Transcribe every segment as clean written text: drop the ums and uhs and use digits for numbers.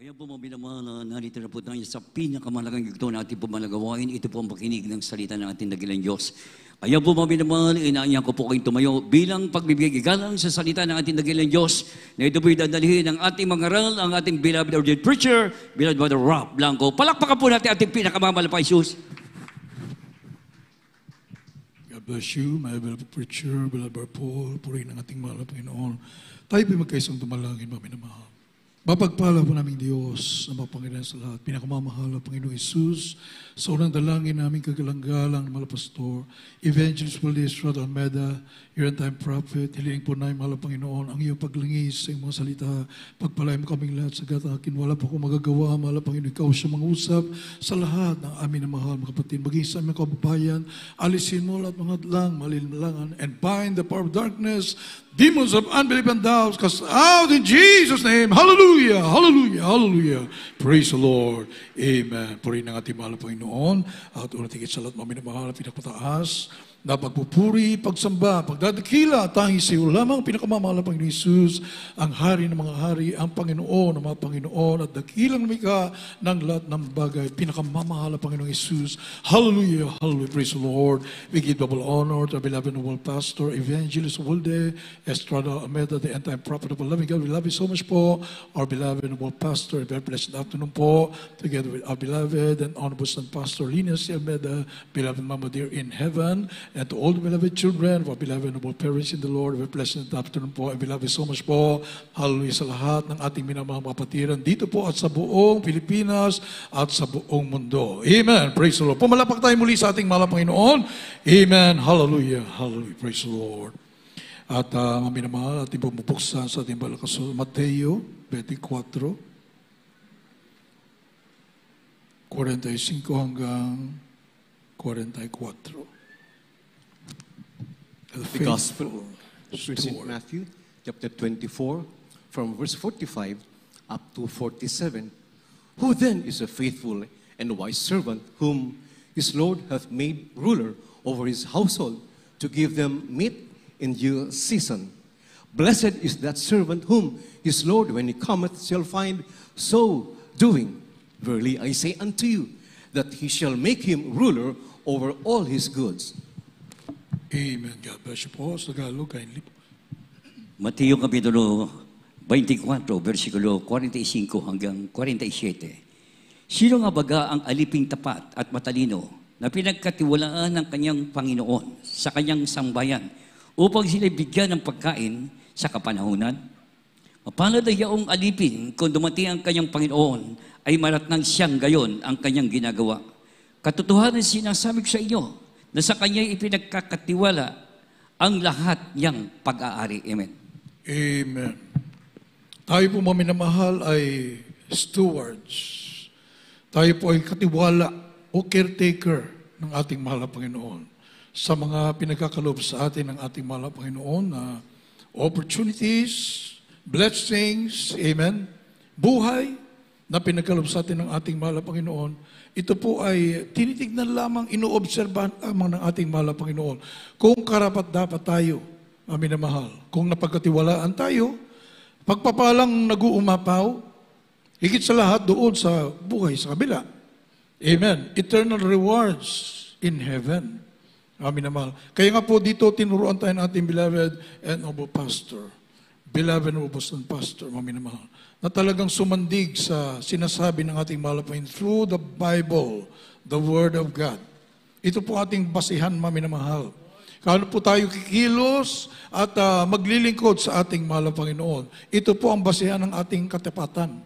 Kaya po mga minamahal, narito na po tayo sa pinakamalaking yugto na ating pumalagawain. Ito po ang pakinig ng salita ng ating dakilang Diyos. Kaya po mga minamahal, inaanyahan ko po kayong tumayo bilang pagbibigay galang sa salita ng ating dakilang Diyos na ito po'y dadalhin ng ating mga aral, ang ating beloved ordained preacher, beloved Brother Rob Blanco. Palakpakan po natin ating pinakamamahal pa Jesus. God bless you, my beloved preacher, beloved Brother Paul, purihin ang ating mahal na Panginoon. Tayo po'y magkaisang tumalangin, mga minamahal. Mapagpala po namin Diyos na mapangilan sa lahat. Pinakamamahal na Panginoong Isus, sa unang dalangin namin kagalang-galang na Pastor, Evangelist Valdez Almeida, your end-time prophet, hiling po namin mahal na Panginoon, ang iyong paglingis sa iyong mga salita, pagpalain mo kaming lahat sa gatakin. Wala po akong magagawa, mahal na Panginoon, ikaw siya mangusap sa lahat ng amin na mahal, mga kapatid. Maging sa aming kababayan, alisin mo lahat mga hadlang, malinlangan, and bind the power of darkness, demons of unbelief and doubts, cast out in Jesus' name. Hallelujah, hallelujah, hallelujah. Praise the Lord. Amen. Purihin ang ating mahal na Panginoon. At unang tigit sa lahat, mga minamahal na pinakmataas, na pagpupuri, pagsamba, pagdadakila, tanging sa iyo lamang, pinakamamahal na Panginoon Isus, ang hari ng mga hari, ang Panginoon ng mga Panginoon, at dakilang lumikha ng lahat ng bagay, pinakamamahal na Panginoon Isus. Hallelujah, hallelujah, praise the Lord. We give double honor to our beloved noble pastor, Evangelist Walde Estrada Almeida, the end-time prophet of the loving God. We love you so much po, our beloved noble pastor, very blessed afternoon po, together with our beloved and honorable son, Pastor Linus Almeida, beloved Mama dear in heaven, and to all the beloved children, our beloved noble parents in the Lord, very pleasant afternoon po, and we love you so much po. Hallelujah sa lahat ng ating minamahal mga kapatiran dito po at sa buong Pilipinas at sa buong mundo. Amen. Praise the Lord. Pumalapak tayo muli sa ating mahal na Panginoon. Amen. Hallelujah. Hallelujah. Praise the Lord. At mga minamahal, ating pumupuksan sa ating balakaso, Mateo 24, 45 hanggang 44. The Gospel of St. Matthew, chapter 24, from verse 45 up to 47. Who then is a faithful and wise servant, whom his Lord hath made ruler over his household, to give them meat in due season? Blessed is that servant whom his Lord, when he cometh, shall find so doing. Verily I say unto you, that he shall make him ruler over all his goods. Amen. God bless you po. Sa Tagalog, kindly po. Mateo Kapitulo 24, versikulo 45 hanggang 47. Sino nga baga ang aliping tapat at matalino na pinagkatiwalaan ng kanyang Panginoon sa kanyang sambayan upang sila bigyan ng pagkain sa kapanahunan? Mapalad ay yaong alipin kung dumating ang kanyang Panginoon ay maratnang siyang gayon ang kanyang ginagawa. Katotohanan sinasabi ko sa inyo na sa kanya ipinagkakatiwala ang lahat niyang pag-aari. Amen. Amen. Tayo po mga minamahal ay stewards. Tayo po ay katiwala o caretaker ng ating mahal na Panginoon sa mga pinagkakalob sa atin ng ating mahal na Panginoon na opportunities, blessings, amen, buhay na pinagkalob sa atin ng ating mahal na Panginoon. Ito po ay tinitignan lamang, inoobserbahan lamang ng ating mahal na Panginoon. Kung karapat dapat tayo, amin na mahal, kung napagkatiwalaan tayo, pagpapalang nag-uumapaw, higit sa lahat doon sa buhay sa kabila. Amen. Eternal rewards in heaven. Amin na mahal. Kaya nga po dito tinuruan tayo ng ating beloved and noble pastor. Beloved and noble pastor, amin na mahal, na talagang sumandig sa sinasabi ng ating mahal na Panginoon through the Bible, the Word of God. Ito po ating basihan, mami na mahal. Kano po tayo kikilos at maglilingkod sa ating mahal na Panginoon. Ito po ang basihan ng ating katapatan.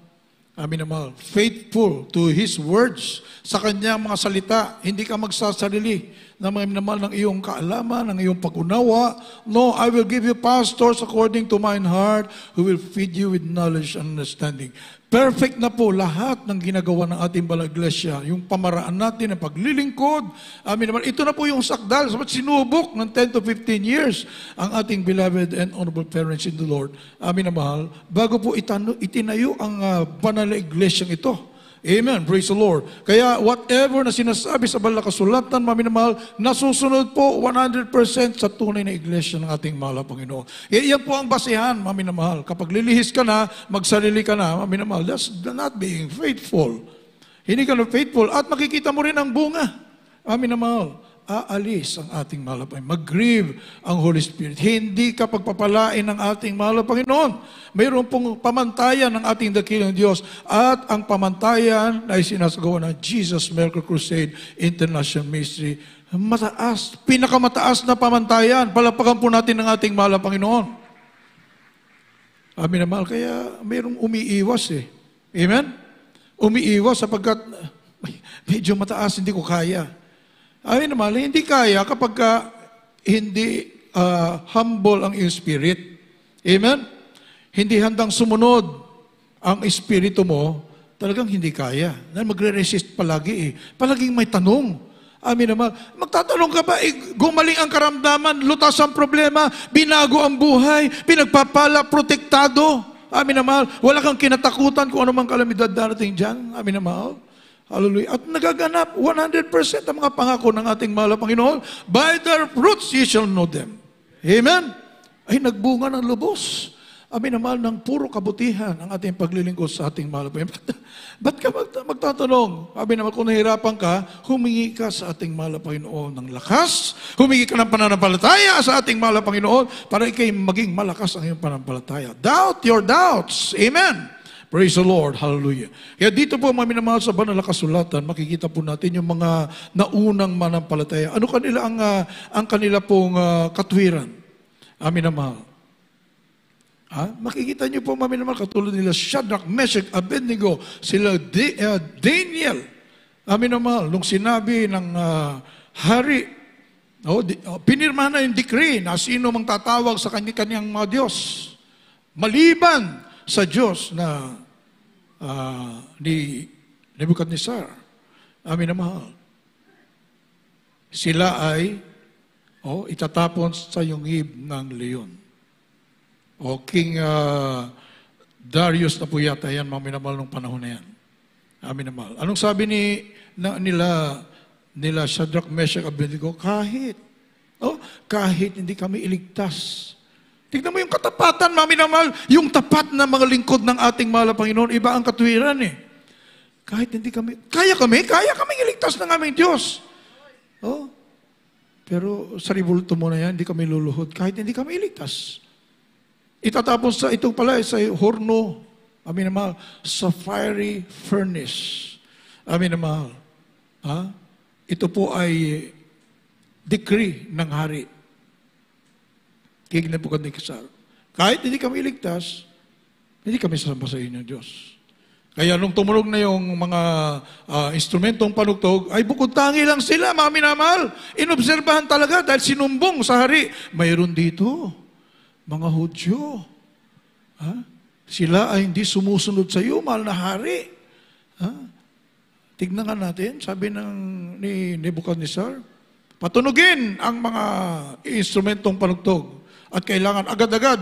Amin na mahal. Faithful to His words. Sa Kanyang mga salita, hindi ka magsasarili na mga minamahal ng iyong kaalaman, ng iyong pag-unawa. No, I will give you pastors according to mine heart who will feed you with knowledge and understanding. Perfect na po lahat ng ginagawa ng ating balang iglesia. Yung pamaraan natin ng paglilingkod. Amin naman. Ito na po yung sakdal. Sabat sinubok ng 10 to 15 years ang ating beloved and honorable parents in the Lord. Amin na mahal. Bago po itinayo ang banal na iglesyang ito. Amen. Praise the Lord. Kaya whatever na sinasabi sa banal na kasulatan, mga minamahal, nasusunod po 100% sa tunay na iglesia ng ating mahal na Panginoon. Yan po ang basihan, mga minamahal. Kapag lilihis ka na, magsarili ka na, mga minamahal, that's not being faithful. Hindi ka na faithful. At makikita mo rin ang bunga. Mga minamahal, aalis ang ating mahal na Panginoon. Mag-grieve ang Holy Spirit. Hindi ka pagpapalain ng ating mahal na Panginoon. Mayroon pong pamantayan ng ating dakilang Diyos. At ang pamantayan ay sinasagawa ng Jesus Miracle Crusade International Ministry. Mataas, pinakamataas na pamantayan. Palapakan po natin ng ating mahal na Panginoon. Amin na mahal. Kaya mayroong umiiwas eh. Amen? Umiiwas sapagkat medyo mataas, hindi ko kaya. Amin naman, hindi kaya kapag hindi humble ang iyong spirit. Amen? Hindi handang sumunod ang espiritu mo, talagang hindi kaya. Magre-resist palagi eh. Palaging may tanong. Amin naman. Magtatanong ka ba, gumaling ang karamdaman, lutas ang problema, binago ang buhay, pinagpapala, protektado. Amin naman. Wala kang kinatakutan kung anumang kalamidad darating dyan. Amin naman. Hallelujah. At nagaganap 100% ang mga pangako ng ating mahal na Panginoon. By their fruits ye shall know them. Amen? Ay nagbunga ng lubos. Amin naman ng puro kabutihan ang ating paglilingkod sa ating mahal na Panginoon. Ba't ka magtatanong? Amin naman kung nahirapan ka, humingi ka sa ating mahal na Panginoon ng lakas. Humingi ka ng pananampalataya sa ating mahal na Panginoon para ikay maging malakas ang iyong pananampalataya. Doubt your doubts. Amen? Praise the Lord. Hallelujah. Kaya dito po, mga minamahal sa banal na kasulatan, makikita po natin yung mga naunang manampalataya. Ano kanila ang kanila pong katwiran? Amin naman. Makikita niyo po, mga minamahal, katulad nila Shadrach, Meshach, Abednego, sila Daniel. Amin naman, nung sinabi ng hari, pinirma na yung decree na sino mang tatawag sa kanyang mga Diyos. Maliban sa Diyos na ni Nebuchadnezzar. Amin na mahal. Sila ay itatapon sa yungib ng leon. King Darius na po yata yan, mga minamahal nung panahon na yan. Amin na mahal. Anong sabi nila Shadrach, Meshach, Abednego? Kahit hindi kami iligtas. Tignan mo yung katapatan, mga minamahal, yung tapat na mga lingkod ng ating mahal na Panginoon, iba ang katwiran eh. Kahit hindi kami, kaya kami iligtas ng aming Diyos. Pero sa ribulto mo na yan, hindi kami luluhod, kahit hindi kami iligtas. Itatapos sa ito pala, sa horno, amin na mahal, sa fiery furnace. Amin na mahal. Ito po ay decree ng hari. King Nebuchadnezzar. Kahit hindi kami iligtas, hindi kami sasamba sa inyo, Diyos. Kaya nung tumunog na yung mga instrumentong panugtog, ay bukod tangi lang sila, mga minamahal. Inobserbahan talaga dahil sinumbong sa hari. Mayroon dito, mga Hudyo. Sila ay hindi sumusunod sa iyo, mahal na hari. Tignan nga natin, sabi ni Nebuchadnezzar, patunugin ang mga instrumentong panugtog. At kailangan agad-agad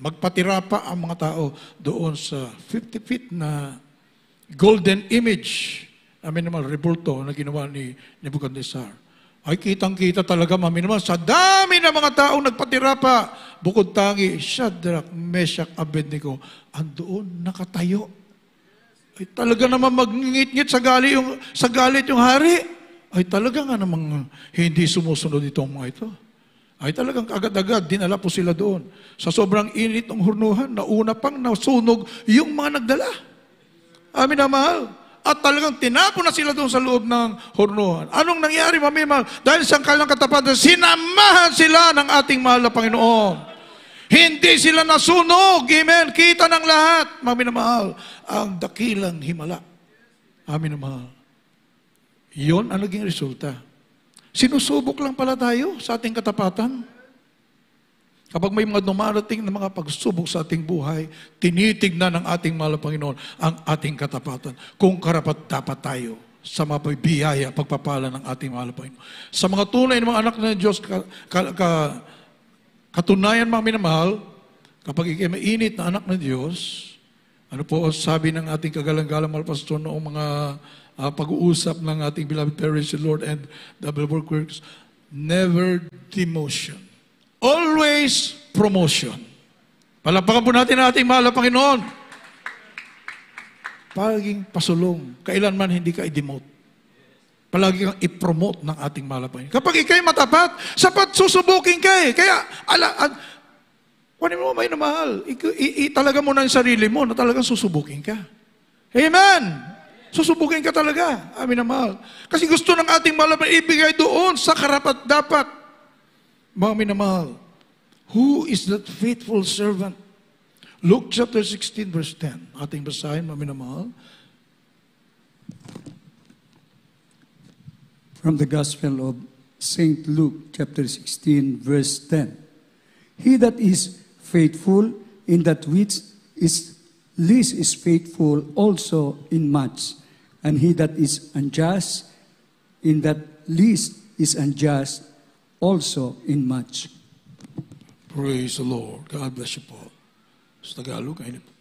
magpatira pa ang mga tao doon sa 50 feet na golden image. Amin naman, rebulto na ginawa ni Nebuchadnezzar. Ay kitang-kita talaga, mami naman, sa dami ng mga taong nagpatira pa, bukod tangi, Shadrach, Meshach, Abednego, andoon nakatayo. Ay talaga naman magngit-ngit sa galit yung hari. Ay talaga nga namang hindi sumusunod itong mga ito. Ay talagang agad-agad, dinala po sila doon. Sa sobrang init ng hurnuhan, nauna pang nasunog yung mga nagdala. Amin na mahal. At talagang tinapon na sila doon sa loob ng hurnuhan. Anong nangyari, mami mahal? Dahil sa kanilang katapatan, sinamahan sila ng ating mahal na Panginoon. Hindi sila nasunog. Amen. Kita ng lahat, mami na mahal, ang dakilang himala. Amin na mahal. Iyon ang naging resulta. Sinusubok lang pala tayo sa ating katapatan. Kapag may mga dumarating na mga pagsubok sa ating buhay, tinitignan ng ating mahal na Panginoon ang ating katapatan. Kung karapat-dapat tayo sa mapabiyaya, pagpapala ng ating mahal na Panginoon. Sa mga tunay ng mga anak ng Diyos, katunayan mga minamahal, kapag ikay mainit na anak ng Diyos, Ano po sabi ng ating kagalang-galang mga pastor noong mga pag-uusap ng ating beloved parents, the Lord and the Bible workers? Never demotion. Always promotion. Palapakan po natin ang ating mahal na Panginoon. Palaging pasulong. Kailanman hindi ka i-demote. Palagi kang i-promote ng ating mahal na Panginoon. Kapag ikay matapat, sapat susubukin ka eh. Kaya, kunin mo may namahal. Talaga mo na yung sarili mo na talagang susubukin ka. Amen! Susubukin ka talaga. Amin na mahal. Kasi gusto ng ating mahal na ibigay doon sa karapat dapat. Mga minamahal, who is that faithful servant? Luke chapter 16 verse 10. Ating basahin, mga minamahal. From the Gospel of St. Luke, chapter 16, verse 10. He that is faithful in that which is least is faithful also in much, and he that is unjust in that least is unjust also in much. Praise the Lord. God bless you po. Sa Tagalog, kayo po.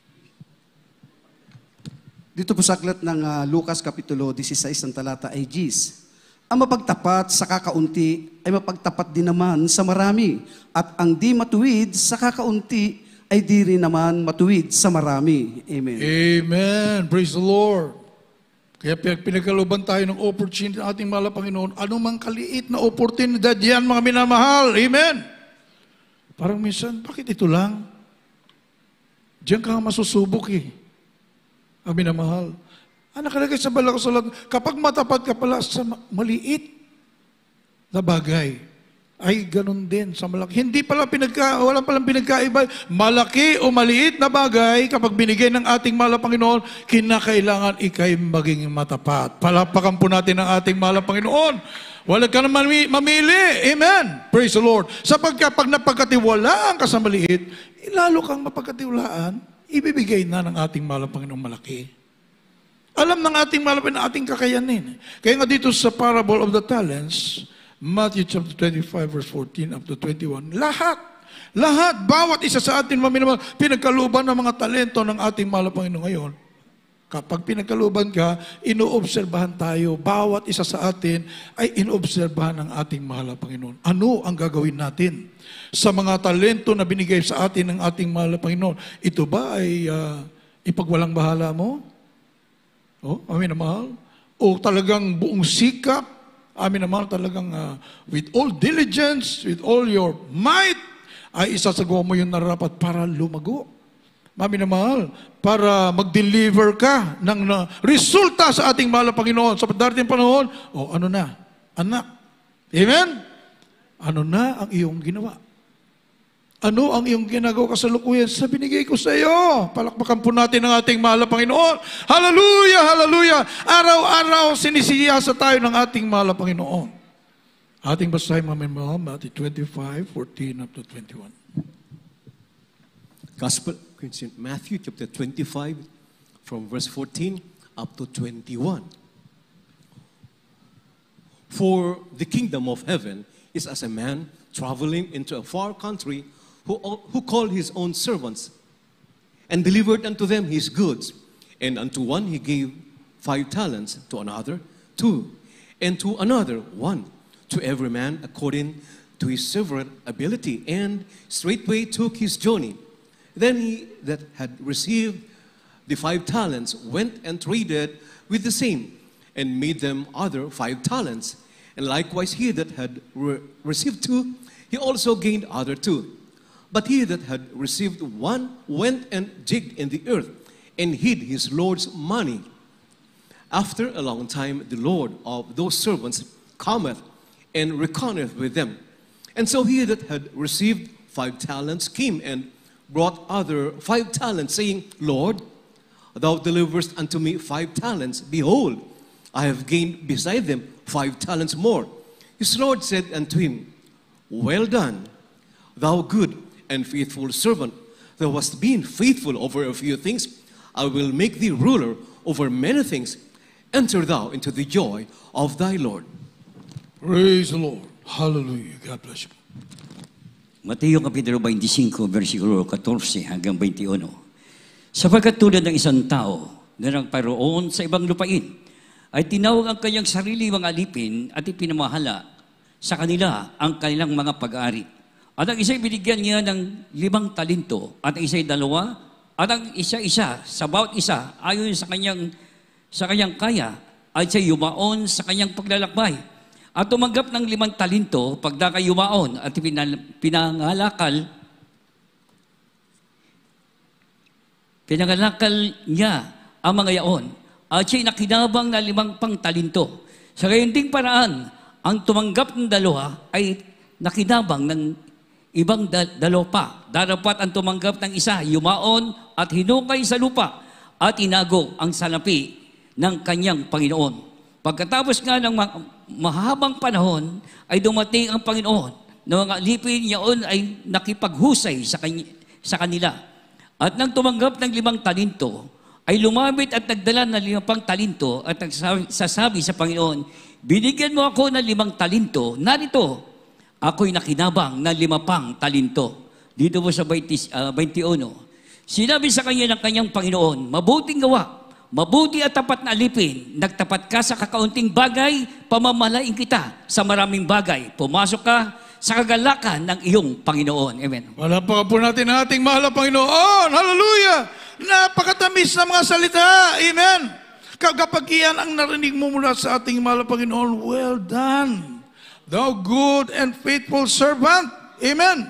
Dito po sa aklat ng Lucas Kapitulo 16 ng talata ay Gs. Ang mapagtapat sa kakaunti ay mapagtapat din naman sa marami. At ang di matuwid sa kakaunti ay di rin naman matuwid sa marami. Amen. Amen. Praise the Lord. Kaya pinagkaluban tayo ng opportunity ng ating mahal na Panginoon. Anumang kaliit na oportunidad yan, mga minamahal. Amen. Parang minsan, bakit ito lang? Diyan ka masusubok eh. Ang minamahal. Nakalagay sa balakasulat, kapag matapat ka pala sa maliit na bagay, ay ganun din sa malaki. Hindi pala walang palang pinagkaiba. Malaki o maliit na bagay, kapag binigay ng ating mahal na Panginoon, kinakailangan ikay maging matapat. Palapakan po natin ang ating mahal na Panginoon. Wala ka naman mamili. Amen. Praise the Lord. Sapagkat pag napagkatiwalaan ka sa maliit, lalo kang mapagkatiwalaan, ibibigay na ng ating mahal na Panginoon malaki. Alam ng ating malapit na ating kakayanin. Kaya nga dito sa parable of the talents, Matthew chapter 25 verse 14 up to 21, lahat, bawat isa sa atin, pinagkaluban ng mga talento ng ating mahal na Panginoon ngayon. Kapag pinagkaluban ka, inoobserbahan tayo. Bawat isa sa atin ay inoobserbahan ng ating mahal na Panginoon. Ano ang gagawin natin sa mga talento na binigay sa atin ng ating mahal na Panginoon? Ito ba ay ipagwalang bahala mo? Amin na mahal. O talagang buong sikap, amin na mahal, talagang with all diligence, with all your might, ay isasagawa mo yung nararapat para lumago. Amin na mahal, para mag-deliver ka ng resulta sa ating mahal na Panginoon. Sa darating panahon, ano na? Anak. Amen? Ano na ang iyong ginawa? Ano ang iyong ginagawa kasalukuyan sa binigay ko sa iyo? Palakpakan po natin ang ating mahal na Panginoon. Hallelujah! Hallelujah! Araw-araw sinisiyasa tayo ng ating mahal na Panginoon. Ating basahin mga Matthew 25:14 up to 21. Gospel, Matthew chapter 25 from verse 14 up to 21. For the kingdom of heaven is as a man traveling into a far country who called his own servants and delivered unto them his goods. And unto one he gave 5 talents, to another 2, and to another 1, to every man according to his several ability. And straightway took his journey. Then he that had received the 5 talents went and traded with the same, and made them other 5 talents. And likewise he that had received 2, he also gained other 2. But he that had received 1 went and digged in the earth, and hid his Lord's money. After a long time the Lord of those servants cometh and reckoneth with them. And so he that had received 5 talents came and brought other 5 talents, saying, Lord, thou deliverest unto me 5 talents. Behold, I have gained beside them 5 talents more. His Lord said unto him, Well done, thou good and faithful servant. Thou hast been faithful over a few things. I will make thee ruler over many things. Enter thou into the joy of thy Lord. Praise the Lord. Hallelujah. God bless you. Mateo Kapitulo 25, versikulo 14 hanggang 21. Sapagkat tulad ng isang tao na nagparoon sa ibang lupain, ay tinawag ang kanyang sarili mga alipin at ipinamahala sa kanila ang kanilang mga pag-aari. At ang isa'y binigyan niya ng 5 talento, at ang isa'y 2, at ang isa-isa sa bawat isa ayon sa kanyang kaya, ay siya'y yumaon sa kanyang paglalakbay. At tumanggap ng 5 talento pagdakay yumaon at pinangalakal niya ang mga yaon. At siya'y nakinabang na 5 pang talento. Sa gayon ding paraan, ang tumanggap ng 2 ay nakinabang ng ibang 2 pa. Darapat ang tumanggap ng isa, yumaon at hinukay sa lupa at inago ang salapi ng kanyang Panginoon. Pagkatapos nga ng mahabang panahon, ay dumating ang Panginoon na mga alipin niyaon ay nakipaghusay sa kanila. At nang tumanggap ng 5 talento, ay lumapit at nagdala ng 5 talento at nagsasabi sa Panginoon, binigyan mo ako ng 5 talento, narito, ako'y nakinabang ng 5 pang talento. Dito po sa 21. Sinabi sa kanya ng kanyang Panginoon, mabuting gawa, mabuti at tapat na alipin, nagtapat ka sa kakaunting bagay, pamamalain kita sa maraming bagay. Pumasok ka sa kagalakan ng iyong Panginoon. Amen. Palapakan po natin ang ating mahal na Panginoon. Hallelujah! Napakatamis na mga salita. Amen. Kapag iyan ang narinig mo mula sa ating mahal na Panginoon, well done, thou good and faithful servant. Amen.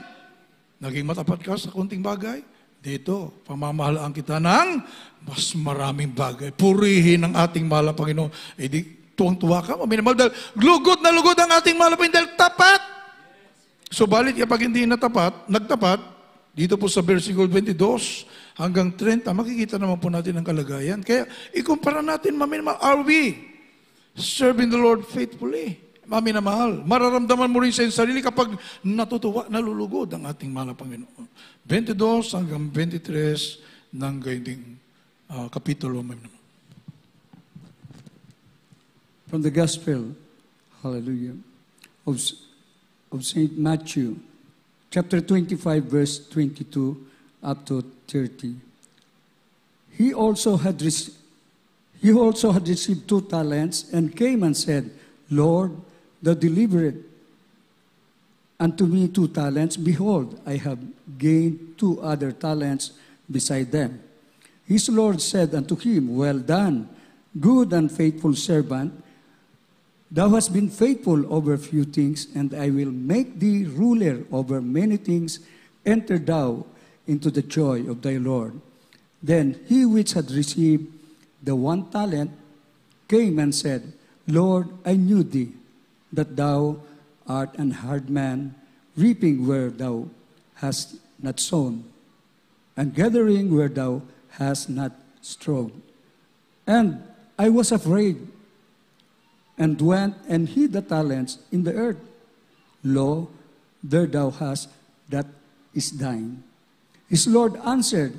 Naging matapat ka sa kunting bagay. Dito, pamamahalaan kita ng mas maraming bagay. Purihin ang ating mahal na Panginoon. Eh di, tuwang-tuwa ka, maminamahal dahil lugod na lugod ang ating mahal na Panginoon dahil tapat. Subalit kapag hindi nagtapat, dito po sa versicle 22 hanggang 30, makikita naman po natin ang kalagayan. Kaya ikumpara natin, maminamahal, are we serving the Lord faithfully? Maminamahal. Mararamdaman mo rin sa iyong sarili kapag natutuwa, nalulugod ang ating mahal na Panginoon. 22 hanggang 23 ng gayunding kapitulo. From the Gospel, hallelujah, of St. Matthew, chapter 25, verse 22 up to 30. He also had received 2 talents and came and said, Lord, thou delivered unto me 2 talents. Behold, I have gained 2 other talents beside them. His Lord said unto him, well done, good and faithful servant. Thou hast been faithful over few things, and I will make thee ruler over many things. Enter thou into the joy of thy Lord. Then he which had received the 1 talent came and said, Lord, I knew thee, that thou art an hard man, reaping where thou hast not sown, and gathering where thou hast not strawed. And I was afraid, and went and hid the talents in the earth. Lo, there thou hast that is thine. His Lord answered,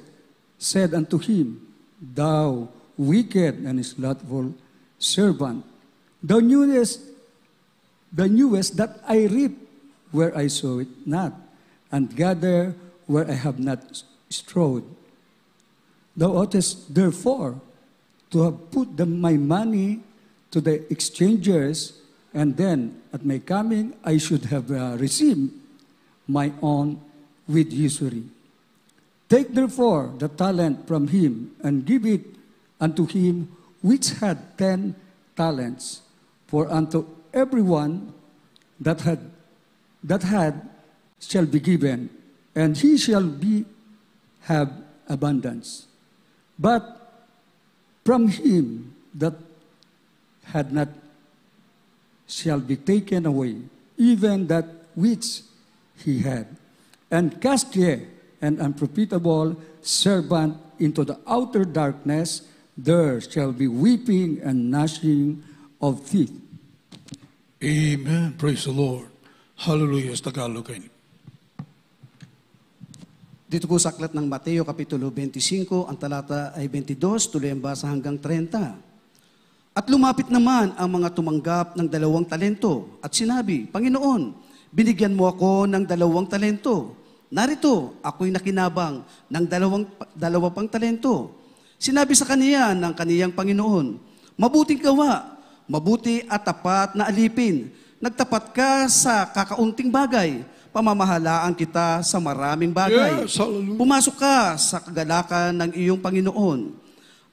said unto him, Thou wicked and slothful servant, thou knewest that I reap where I sow it not, and gather where I have not strawed. Thou oughtest therefore to have put my money to the exchangers, and then at my coming I should have received my own with usury. Take therefore the talent from him, and give it unto him which had 10 talents. For unto everyone that had shall be given, and he shall have abundance. But from him that had not shall be taken away, even that which he had. And cast ye an unprofitable servant into the outer darkness, there shall be weeping and gnashing of teeth. Amen. Praise the Lord. Hallelujah. Sa Tagalog kayo. Dito po sa aklat ng Mateo Kapitulo 25, ang talata ay 22, tuloy ang basa hanggang 30. At lumapit naman ang mga tumanggap ng 2 talento at sinabi, Panginoon, binigyan mo ako ng 2 talento. narito, ako'y nakinabang ng dalawa pang talento. Sinabi sa kaniya ng kaniyang Panginoon, mabuting gawa, mabuti at tapat na alipin. Nagtapat ka sa kakaunting bagay, pamamahalaan kita sa maraming bagay. Yes, hallelujah. Pumasok ka sa kagalakan ng iyong Panginoon.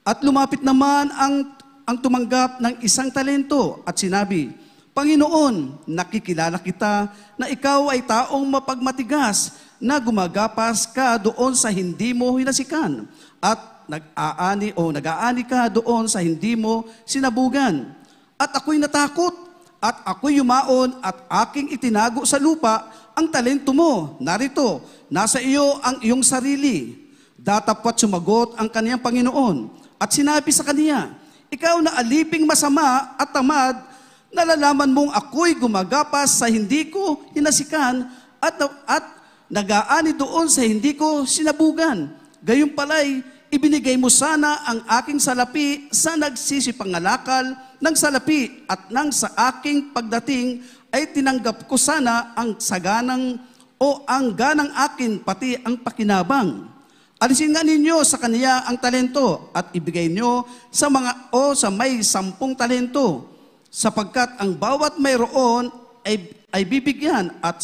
At lumapit naman ang tumanggap ng isang talento at sinabi, Panginoon, nakikilala kita na ikaw ay taong mapagmatigas na gumagapas ka doon sa hindi mo hinasikan at nag-aani ka doon sa hindi mo sinabugan. At ako'y natakot at ako'y yumaon at aking itinago sa lupa ang talento mo. Narito, nasa iyo ang iyong sarili. Datapwat sumagot ang kaniyang Panginoon at sinabi sa kaniya, ikaw na aliping masama at tamad, nalalaman mong ako'y gumagapas sa hindi ko hinasikan at nag-aani doon sa hindi ko sinabugan. Gayun pala'y ibinigay mo sana ang aking salapi sa nagsisipangalakal ng salapi at nang sa aking pagdating ay tinanggap ko sana ang ganang akin pati ang pakinabang. Alisin nga ninyo sa kaniya ang talento at ibigay nyo sa may 10 talento sapagkat ang bawat mayroon ay bibigyan at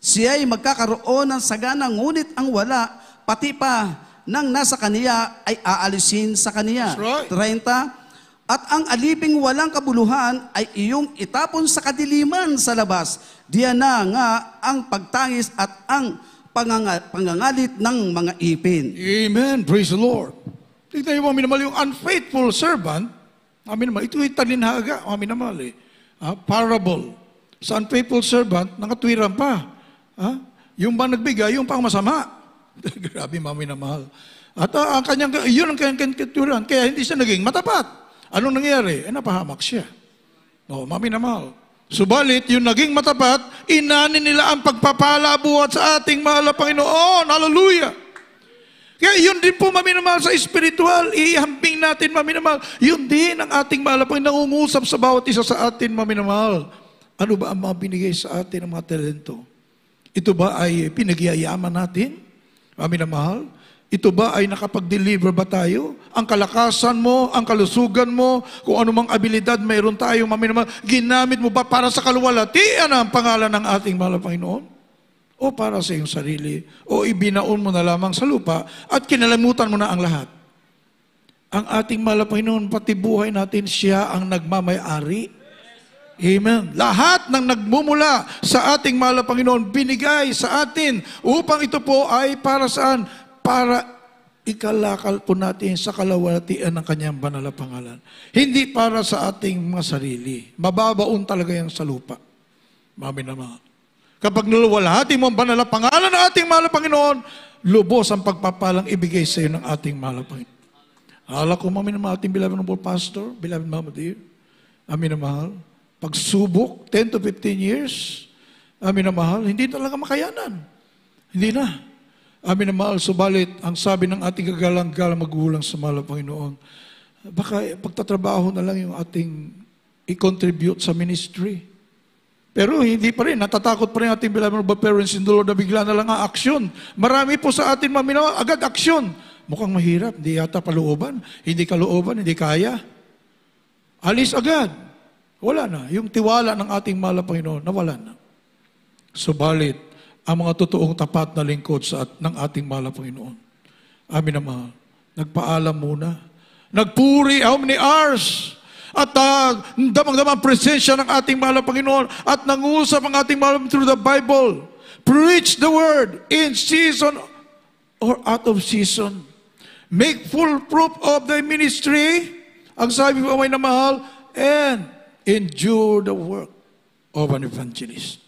siya ay magkakaroon ng sagana ngunit ang wala pati pa nang nasa kaniya ay aalisin sa kaniya. That's 30. At ang aliping walang kabuluhan ay iyong itapon sa kadiliman sa labas. Diyan na nga ang pagtangis at ang pangangalit ng mga ipin. Amen. Praise the Lord. Tignan niyo, minamahal, yung unfaithful servant, minamahal, ito yung talinhaga, minamahal eh. Parable. Sa unfaithful servant, nakatwiran pa. Yung ba nagbigay, yung pang masama. Grabe, minamahal. At yun ang kanyang katwiran. Kaya hindi siya naging matapat. Anong nangyari? Napahamak siya. Minamahal. Subalit, yung naging matapat, inanin nila ang pagpapala buhat sa ating mahal na Panginoon. Hallelujah! Kaya yun din po, maminamahal, sa espiritual, ihambing natin, maminamahal. Yun din ang ating mahal na Panginoon, nangungusap sa bawat isa sa atin, maminamahal. Ano ba ang mga binigay sa atin ng mga talento? Ito ba ay pinagyayaman natin? Maminamahal? Ito ba ay nakapag-deliver ba tayo? Ang kalakasan mo, ang kalusugan mo, kung anumang abilidad mayroon tayo, maminamahal, ginamit mo ba para sa kaluwalhatian ang pangalan ng ating mahal na Panginoon? O para sa iyong sarili? O ibinaon mo na lamang sa lupa at kinalamutan mo na ang lahat? Ang ating mahal na Panginoon, pati buhay natin, siya ang nagmamay-ari. Amen. Lahat ng nagmumula sa ating mahal na Panginoon, binigay sa atin upang ito po ay para saan? Para ikalakal po natin sa kalawalhatian ng kanyang banal na pangalan. Hindi para sa ating mga sarili. Mababaon talaga yan sa lupa. Maminamahal. Kapag naluwalhati mo ang banal na pangalan ng ating mahal na Panginoon, lubos ang pagpapalang ibigay sa iyo ng ating mahal na Panginoon. Hala ko, maminamahal, ating beloved noble pastor, beloved mama dear, aminamahal, pagsubok, 10 to 15 years, aminamahal, hindi talaga makayanan. Hindi na. Aminamahal, subalit, ang sabi ng ating kagalang-galang magulang sa mahal na Panginoon, baka pagtatrabaho na lang yung ating i-contribute sa ministry. Pero hindi pa rin, natatakot pa rin ating beloved parents in the Lord na bigla na lang ang aksyon. Marami po sa atin, maminamahal, agad aksyon. Mukhang mahirap, hindi yata palooban, hindi kalooban, hindi kaya. Alis agad. Wala na. Yung tiwala ng ating mahal na Panginoon, nawala na. Subalit, ang mga totoong tapat na lingkod ng ating mahal na Panginoon. Amin na mahal. Nagpaalam muna. Nagpuri how many hours? At damang-damang presensya ng ating mahal na Panginoon at nangusap ang ating mahal through the Bible. Preach the word in season or out of season. Make full proof of the ministry. Ang sabi po may na mahal, and endure the work of an evangelist.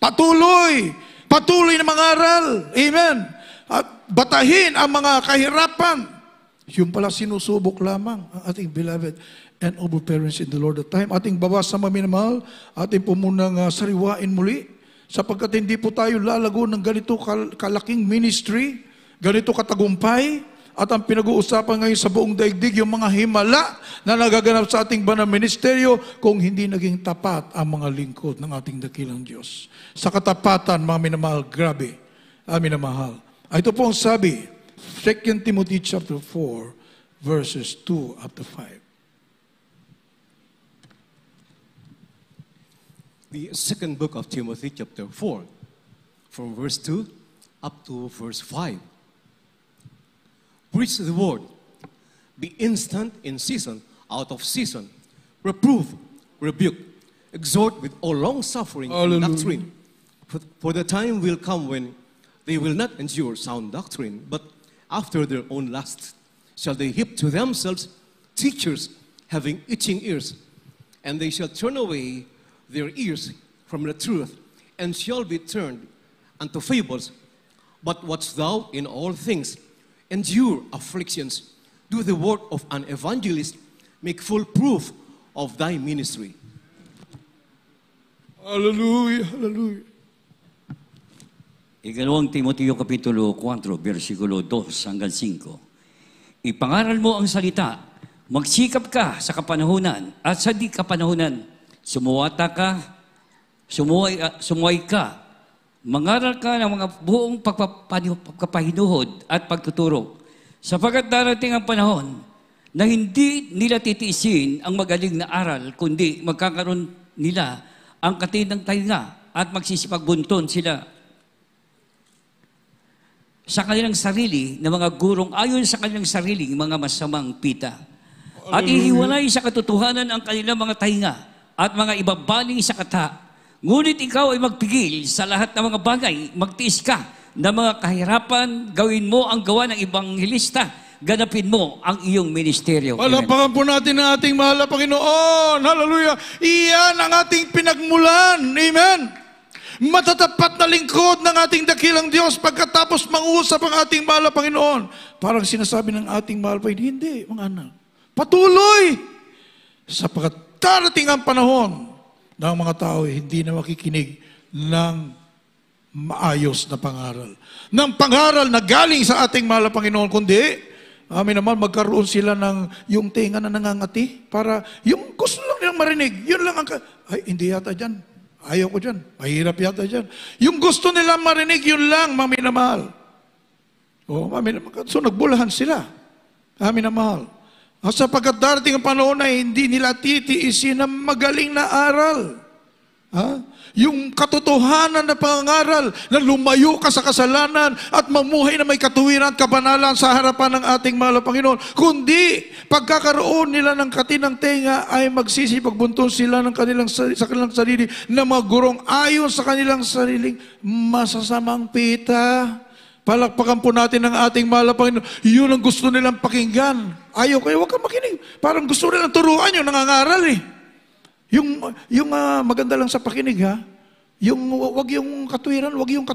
Patuloy na mangaral. Amen. At batahin ang mga kahirapan. Yung pala sinusubok lamang ang ating beloved and noble parents in the Lord at time. Ating babasa maminamahal, ating po munang sariwain muli, sapagkat hindi po tayo lalago ng ganito kalaking ministry, ganito katagumpay, at ang pinag-uusapan ngayon sa buong daigdig, yung mga himala na nagaganap sa ating banal ministeryo kung hindi naging tapat ang mga lingkod ng ating dakilang Diyos. Sa katapatan, mga minamahal, grabe, minamahal. Ito po ang sabi, 2 Timothy chapter 4, verses 2 up to 5. The second book of Timothy, chapter 4, from verse 2 up to verse 5. Preach the word. Be instant in season, out of season. Reprove, rebuke, exhort with all long suffering and Hallelujah. doctrine. For the time will come when they will not endure sound doctrine, but after their own lust shall they heap to themselves teachers having itching ears, and they shall turn away their ears from the truth, and shall be turned unto fables. But watch thou in all things, endure afflictions, do the work of an evangelist, make full proof of thy ministry. Hallelujah, hallelujah. Ikalawang Timoteo Kapitulo 4, versikulo 2 hanggang 5. Ipangaral mo ang salita, magsikap ka sa kapanahunan at sa di kapanahunan, sumuway ka, mangaral ka ng mga buong pagpapahinuhod at pagtuturo, sapagkat darating ang panahon na hindi nila titiisin ang magaling na aral, kundi magkakaroon nila ang katinang tainga at magsisipagbunton sila sa kanilang sarili na mga gurong ayon sa kanilang sariling mga masamang pita. At ihiwalay sa katotohanan ang kanilang mga tainga at mga ibabaling sa kata. Ngunit ikaw ay magpigil sa lahat ng mga bagay, magtiis ka ng mga kahirapan, gawin mo ang gawa ng ibanghilista, ganapin mo ang iyong ministeryo. Palapakan po natin ang ating mahal na Panginoon. Hallelujah. Iyan ang ating pinagmulan. Amen. Matatapat na lingkod ng ating dakilang Diyos pagkatapos mangusap ang ating mahal na Panginoon. Parang sinasabi ng ating mahal pa, hindi, mga anak. Patuloy! Sapagkat darating ang panahon ng mga tao hindi na makikinig ng maayos na pangaral. Ng pangaral na galing sa ating mahal na Panginoon, kundi, amin naman, magkaroon sila ng yung tenga na nangangati para yung gusto lang nilang marinig, yun lang ang, ay, hindi yata dyan. Ayaw ko dyan. Mahirap yata dyan. Yung gusto nila marinig, yun lang, mami na mahal. O, mami na mahal. So, nagbulahan sila. Mami na mahal. Sapagkat darating ang panahon na hindi nila titiisin ng magaling na aral. Ha? Yung katotohanan na pangaral na lumayo ka sa kasalanan at mamuhay na may katuwiran at kabanalan sa harapan ng ating mahal na Panginoon. Kundi, pagkakaroon nila ng katinang tenga ay magsisipagbunton sila ng sa kanilang sarili na mga gurong ayon sa kanilang sariling masasamang pita. Palakpakan po natin ang ating mahal na Panginoon. Yun ang gusto nilang pakinggan. Ayaw kayo, huwag kang makinig. Parang gusto nilang turuan yung nangangaral eh. Yung maganda lang sa pakinig ha, wag yung katuwiran, wag yung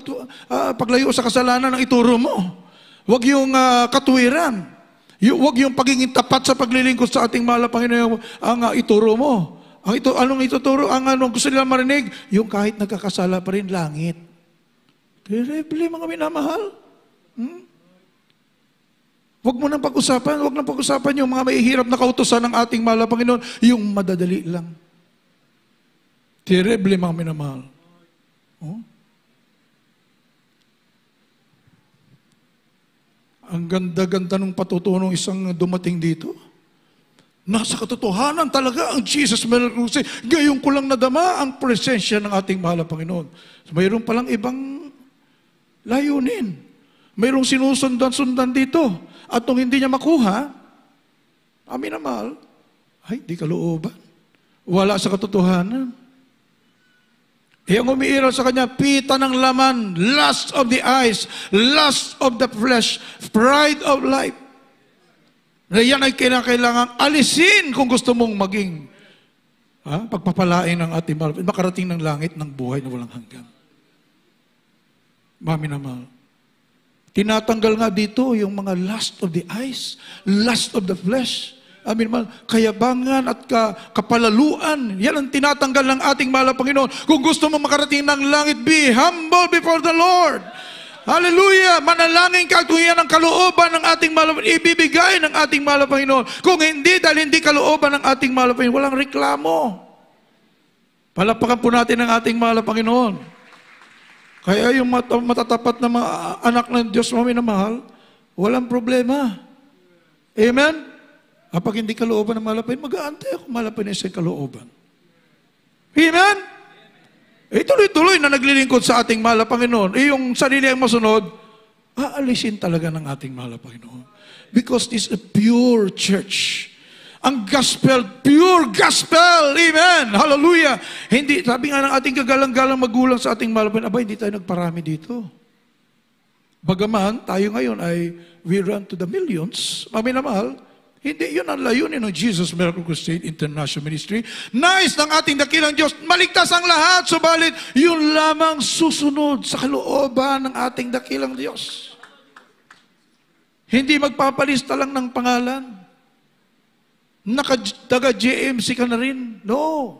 paglayo sa kasalanan ang ituro mo. Wag yung katuwiran. Wag yung pagiging tapat sa paglilingkod sa ating mahal na Panginoon ang ituro mo. Anong ituturo? Anong gusto nila marinig? Yung kahit nagkakasala pa rin langit. Terrible mga minamahal. Wag mo nang pag-usapan yung mga mahihirap na kautusan ng ating mahal na Panginoon, yung madadali lang. Terrible mga minamahal. Oh? Ang ganda-ganda ng patutunong isang dumating dito. Nasa katotohanan talaga ang Jesus Melchizedek. Ngayon ko lang nadama ang presensya ng ating mahal na Panginoon. So, mayroon palang ibang layunin. Mayroong sinusundan-sundan dito. At nung hindi niya makuha, amin na mahal, ay, di kalooban. Wala sa katotohanan. Ang umiiral sa kanya, pita ng laman, lust of the eyes, lust of the flesh, pride of life. Na yan ay kailangang alisin kung gusto mong maging pagpapalain ng ating mahal, makarating ng langit ng buhay na walang hanggan. Mami na mahal. Tinatanggal nga dito yung mga lust of the eyes, lust of the flesh. Amin man, kayabangan at kapalaluan. Yan ang tinatanggal ng ating mahal na Panginoon. Kung gusto mo makarating ng langit, be humble before the Lord. Hallelujah! Manalangin ka kung yan ang kalooban ng ating mahal na Panginoon. Ibibigay ng ating mahal na Panginoon. Kung hindi, dahil hindi kalooban ng ating mahal na Panginoon, walang reklamo. Palapakan po natin ang ating mahal na Panginoon. Kaya yung matatapat na mga anak ng Diyos, mga minamahal, walang problema. Amen? Kapag hindi kalooban ng malapay, mag-aantay ako malapay na isang kalooban. Amen? Tuloy-tuloy na naglilingkod sa ating mahal na Panginoon. Yung sarili ang masunod, aalisin talaga ng ating mahal na Panginoon. Because this is a pure church. Ang gospel, pure gospel. Amen. Hallelujah. Hindi, sabi nga ng ating kagalang-galang magulang sa ating mahal na Panginoon, hindi tayo nagparami dito. Bagaman, tayo ngayon ay we run to the millions. Mami na mahal, hindi yun ang layunin ng Jesus Miracle Crusade International Ministry. Nais ng ating dakilang Diyos, maligtas ang lahat, subalit yun lamang susunod sa kalooban ng ating dakilang Diyos. Hindi magpapalista lang ng pangalan. Naka-JMC ka na rin. No.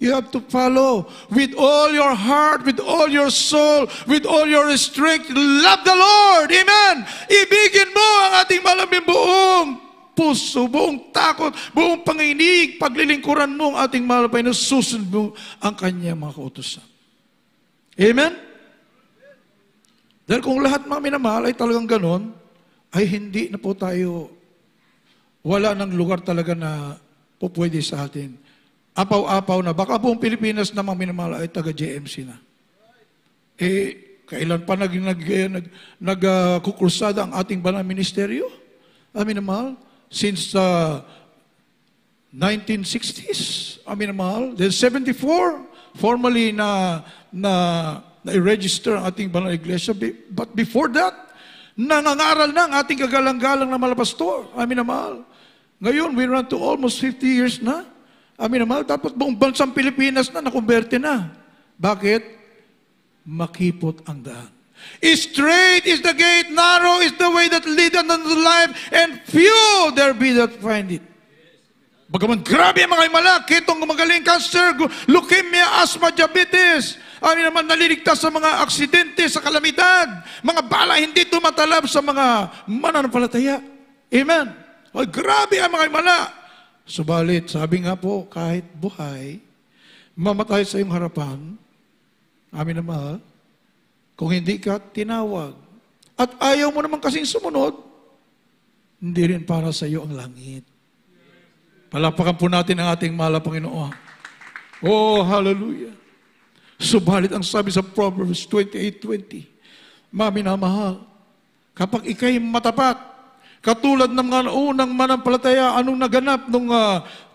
You have to follow with all your heart, with all your soul, with all your strength. Love the Lord. Amen. Ibigin mo ang ating malaming buong puso, buong takot, buong panginig, paglilingkuran mo ang ating mahal na Panginoon, susunod mo ang kanyang mga kautusan. Amen? Dahil kung lahat mga minamahal ay talagang ganon, ay hindi na po tayo, wala ng lugar talaga na po pwede sa atin. Apaw-apaw na, baka buong Pilipinas na mga minamahal ay taga-JMC na. Kailan pa nagkukursada ang ating banal ministeryo? Amin na mahal. Since 1960s, amin na mahal. Then 74, formally na-register ang ating banal iglesia. But before that, nangangaral na ang ating kagalang-galang na malapastor. Amin na mahal. Ngayon, we run to almost 50 years na. Amin na mahal. Tapos buong bansang Pilipinas na nakumberte na. Bakit? Makipot ang daan. Straight is the gate, narrow is the way that leadeth unto life, and few there be that find it. Bagaman grabe ang mga himala, kitong magaling cancer, leukemia, asthma, diabetes, amin naman naliligtas sa mga aksidente, sa kalamidad, mga bala hindi tumatalab sa mga mananampalataya. Amen. Ay, grabe ang mga himala. Subalit, sabi nga po, kahit buhay, mamatay sa iyong harapan, amin naman, kung hindi ka tinawag, at ayaw mo naman kasing sumunod, hindi rin para sa iyo ang langit. Palapakan po natin ang ating mahal na Panginoon. Oh, hallelujah. Subalit ang sabi sa Proverbs 28:20, Mami na mahal, kapag ikay matapat, katulad ng mga unang manampalataya, anong naganap nung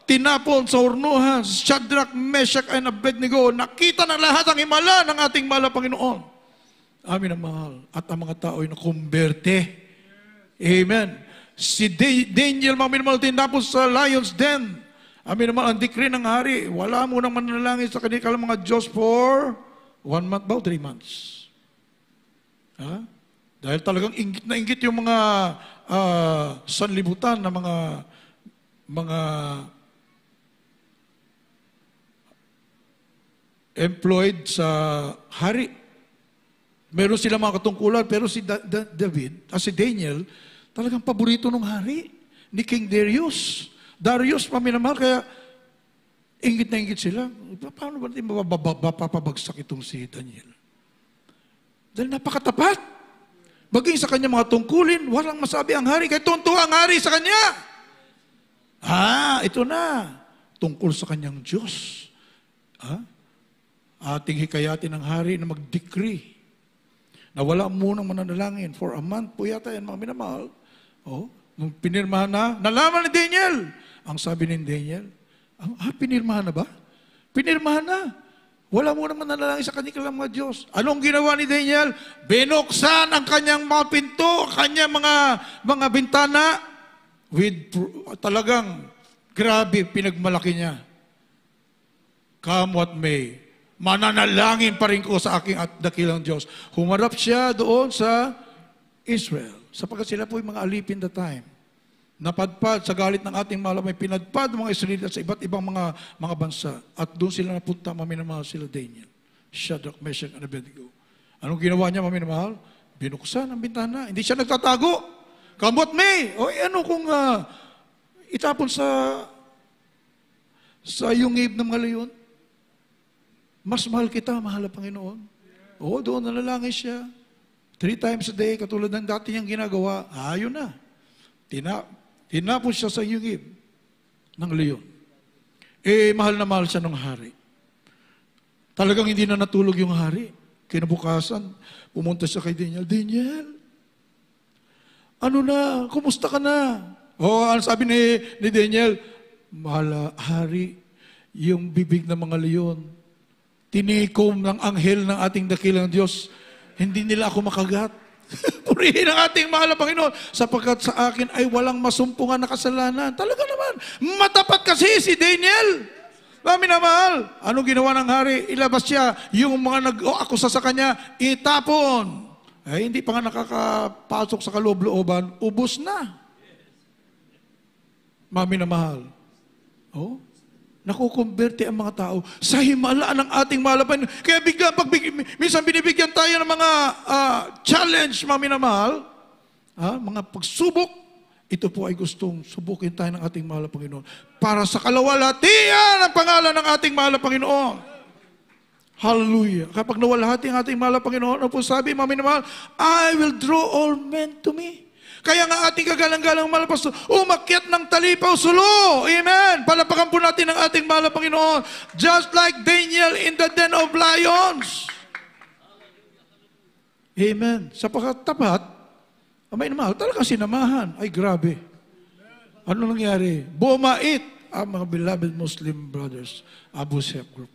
tinapon sa urnuhan, Shadrach, Meshach, and Abednego, nakita ng lahat ang himala ng ating mahal na Panginoon. Amin ang mahal. At ang mga tao ay nakumberte. Amen. Si Daniel, mga minamahal, tinapos sa lion's den. Amin naman, ang decree ng hari, wala mo nang manalangin sa kanilang mga Diyos for 1 month ba o 3 months. Ha? Dahil talagang inggit na inggit yung mga sanlibutan na mga employed sa hari. Meron sila mga katungkulan, pero si si Daniel, talagang paborito ng hari, ni King Darius. Darius, paminamahal, kaya inggit na inggit sila. Paano ba natin mapapabagsak itong si Daniel? Dahil napakatapat. Baging sa kanya mga tungkulin, walang masabi ang hari, kaya tuntua ang hari sa kanya. Ito na, tungkol sa kanyang Diyos. Ating hikayatin ng hari na mag-decree na wala munang mananalangin for a month po yata yan, mga minamahal. Nung pinirmahan na, nalaman ni Daniel. Ang sabi ni Daniel, pinirmahan na ba? Pinirmahan na. Wala munang mananalangin sa kanilang mga Diyos. Anong ginawa ni Daniel? Binuksan ang kanyang mga pinto, kanyang mga bintana, with talagang grabe pinagmalaki niya. Come what may. Mananalangin pa rin ko sa aking at dakilang Diyos. Humarap siya doon sa Israel. Sapagkat sila po yung mga alipin that time. Napadpad sa galit ng ating mahal, may pinadpad mga Israelita sa iba't ibang mga bansa. At doon sila napunta, maminamahal sila Daniel. Shadrach, Meshach, and Abednego. Anong ginawa niya, maminamahal? Binuksan ang bintana. Hindi siya nagtatago. Come what may. Ano kung itapon sa yungib ng mga leon? Mas mahal kita, mahal na Panginoon. Oo, doon nanalangin siya. 3 times a day, katulad ng dati niyang ginagawa. Ayun na. Tinapos siya sa yugib ng leon. Mahal na mahal siya ng hari. Talagang hindi na natulog yung hari. Kinabukasan, pumunta siya kay Daniel. Daniel, ano na? Kumusta ka na? Ano sabi ni Daniel? Mahal, hari, yung bibig ng mga leon, tinikom ng anghel ng ating dakilang Diyos, hindi nila ako makagat. Purihin ang ating mahal na Panginoon, sapagkat sa akin ay walang masumpungan na kasalanan. Talaga naman, matapat kasi si Daniel. Mami na mahal, anong ginawa ng hari? Ilabas siya, yung mga nag-akusa sa kanya, itapon. Ay, hindi pa nga nakakapasok sa kaloob-looban, ubos na. Mami na mahal. Nakukumberte ang mga tao sa himala ng ating mahal na Panginoon. Kaya minsan binibigyan tayo ng mga challenge, mami na mahal, mga pagsubok. Ito po ay gustong subukin tayo ng ating mahal na Panginoon para sa kalawalhatian ng pangalan ng ating mahal na Panginoon. Hallelujah. Kapag nawalhati ang ating mahal na Panginoon, ano po sabi, mami na mahal, I will draw all men to me. Kaya nga ating kagalang-galang mahal na pastor, umakyat ng talipaw sulo. Amen. Palapakan po natin ang ating mahal na Panginoon. Just like Daniel in the den of lions. Amen. Sapagkat tapat, amay na mahal, talagang sinamahan. Ay, grabe. Ano nangyari? Bumait ang mga beloved Muslim brothers, Abu Sayyaf Group.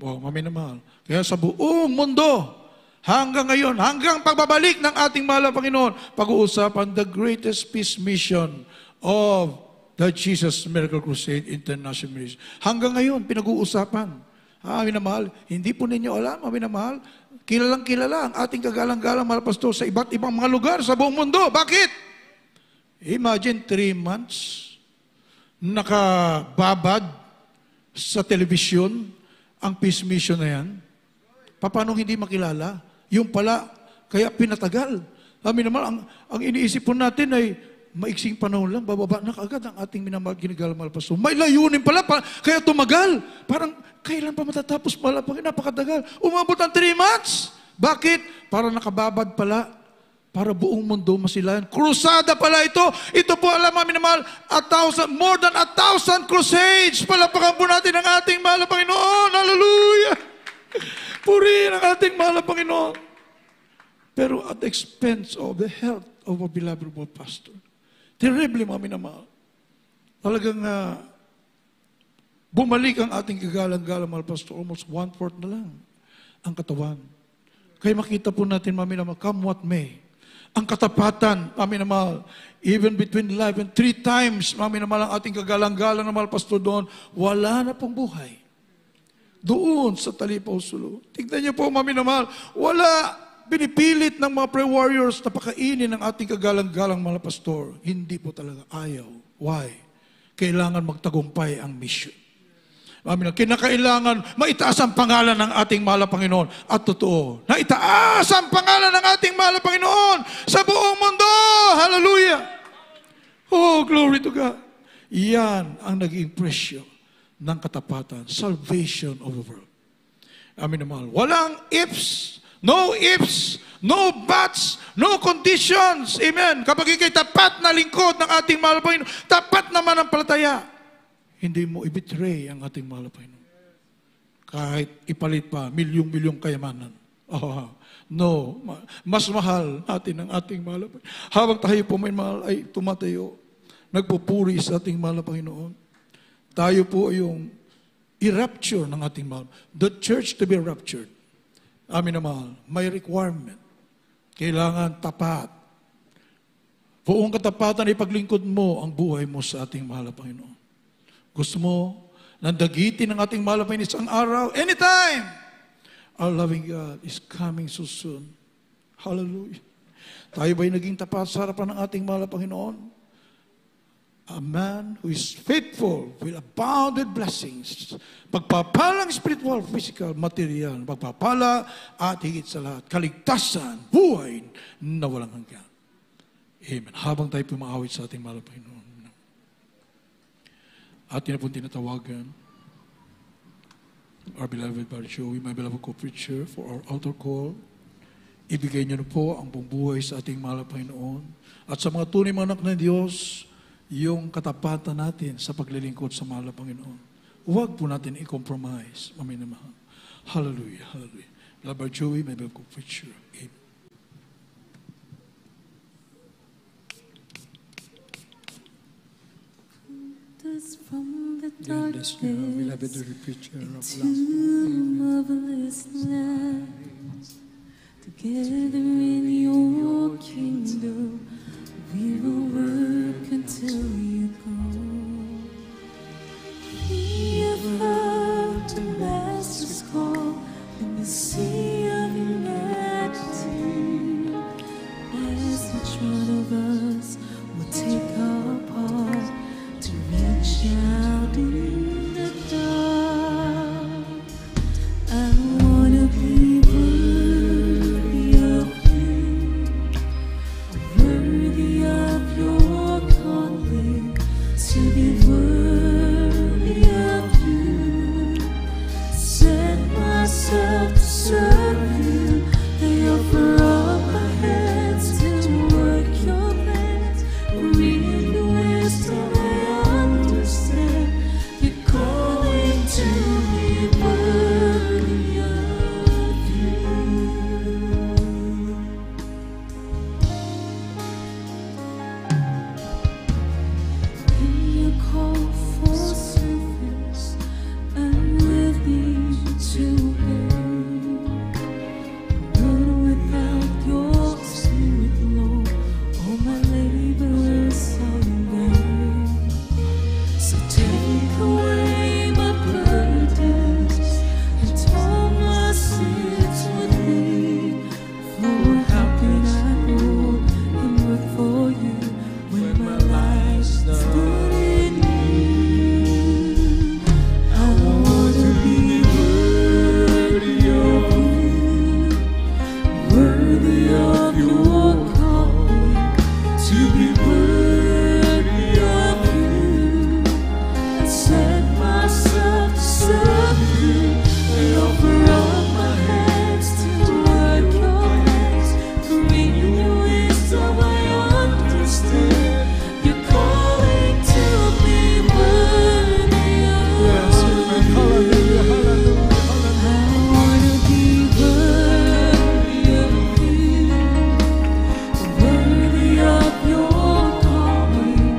Wow, amay na mahal. Kaya sa buong mundo, hanggang ngayon, hanggang pagbabalik ng ating mahal na Panginoon, pag-uusapan the greatest peace mission of the Jesus Miracle Crusade International Ministry. Hanggang ngayon, pinag-uusapan. Amin na mahal, hindi po ninyo alam, amin na mahal, kilalang kilala ang ating kagalang-galang mahal pastor sa iba't ibang mga lugar sa buong mundo. Bakit? Imagine 3 months, nakababad sa telebisyon ang peace mission na yan. Paano hindi makilala? Yung pala, kaya pinatagal. Amin naman, ang iniisip po natin ay maiksing panahon lang, bababa na kaagad ang ating minamahal ginagalang pastor. May layunin pala, kaya tumagal. Parang, kailan pa matatapos pala? Napakatagal. Umabot ang 3 months. Bakit? Para nakababad pala. Para buong mundo masilayan. Krusada pala ito. Ito po, alam namin na mahal, more than 1,000 crusades. Palapakan po natin ang ating mahal na Panginoon. Hallelujah! Purihin ang ating mahal na Panginoon. Pero at the expense of the health of our beloved pastor. Terrible, mami na mahal. Talagang bumalik ang ating kagalang-galang mahal pastor. Almost 1/4 na lang ang katawan. Kaya makita po natin, mami na mahal, come what may. Ang katapatan, mami na mahal, even between life and 3 times, mami na mahal, ang ating kagalang-galang na mahal pastor doon, wala na pong buhay. Doon sa talipaw sulo. Tignan niyo po, mami na mahal, wala pinipilit ng mga prayer warriors na pakainin ng ating kagalang-galang mga pastor. Hindi po talaga ayaw. Why? Kailangan magtagumpay ang mission. Mami na, kinakailangan maitaas ang pangalan ng ating mahal na Panginoon. At totoo, na itaas ang pangalan ng ating mahal na Panginoon sa buong mundo. Hallelujah! Oh, glory to God. Yan ang naging presyo ng katapatan, salvation of the world. Amin na mahal. Walang ifs, no buts, no conditions. Amen. Kapag ikay tapat na lingkod ng ating mahal na Panginoon, tapat naman ang palataya, hindi mo i-betray ang ating mahal na Panginoon. Kahit ipalit pa, milyong-milyong kayamanan. No, mas mahal natin ang ating mahal na Panginoon. Habang tayo po may mahal ay tumatayo, nagpupuri sa ating mahal na Panginoon. Tayo po yung i-rapture ng ating mahal. The church to be raptured. Amin na mahal, may requirement. Kailangan tapat. Buong katapatan, ipaglingkod mo ang buhay mo sa ating mahal na Panginoon. Gusto mo nandagitin ng ating mahal na Panginoon isang araw, anytime. Our loving God is coming so soon. Hallelujah. Tayo ba'y naging tapat sa harapan ng ating mahal na Panginoon? A man who is faithful will abound with blessings. Pagpapalang spiritual, physical, material, pagpapala at higit sa lahat, kaligtasan, buhay na walang hanggan. Amen. Habang tayo pumaawit sa ating mahal na Panginoon. Atin na pong tinatawagan our beloved Brother Joey, my beloved co-preacher, for our altar call. Ibigay niyo na po ang buong buhay sa ating mahal na Panginoon. At sa mga tunay mga anak ng Diyos, yung katapatan natin sa paglilingkod sa mahal na Panginoon. Huwag po natin i-compromise, maminamahal. Hallelujah, hallelujah. Beloved Brother Joey, my beloved co-preacher. Amen. From the God bless you, our beloved darkness preacher of last to marvelous light, together in your kingdom, we will work until you come. We have heard the Master's call in the sea of humanity, as each one of us will take our part to reach out in the dark. I wanna be worthy of you, worthy of your calling, to be worthy of you. Set myself to serve you. I offer up my hands to work your plans. Read the wisdom I understand. You're calling to be worthy of you. In your call for service, I'm willing to obey. But without your spirit, Lord, all my labors are in vain. So take away my burdens and all my sins with me. For how can I go and work for you when my life's not in you? I wanna be worthy of you, worthy of your calling, to be worthy of you. I set myself to serve you. I offer up my hands to work your hands. Bring your wisdom, I understand. You're calling to be worthy of you. I wanna be worthy of you, worthy of your calling,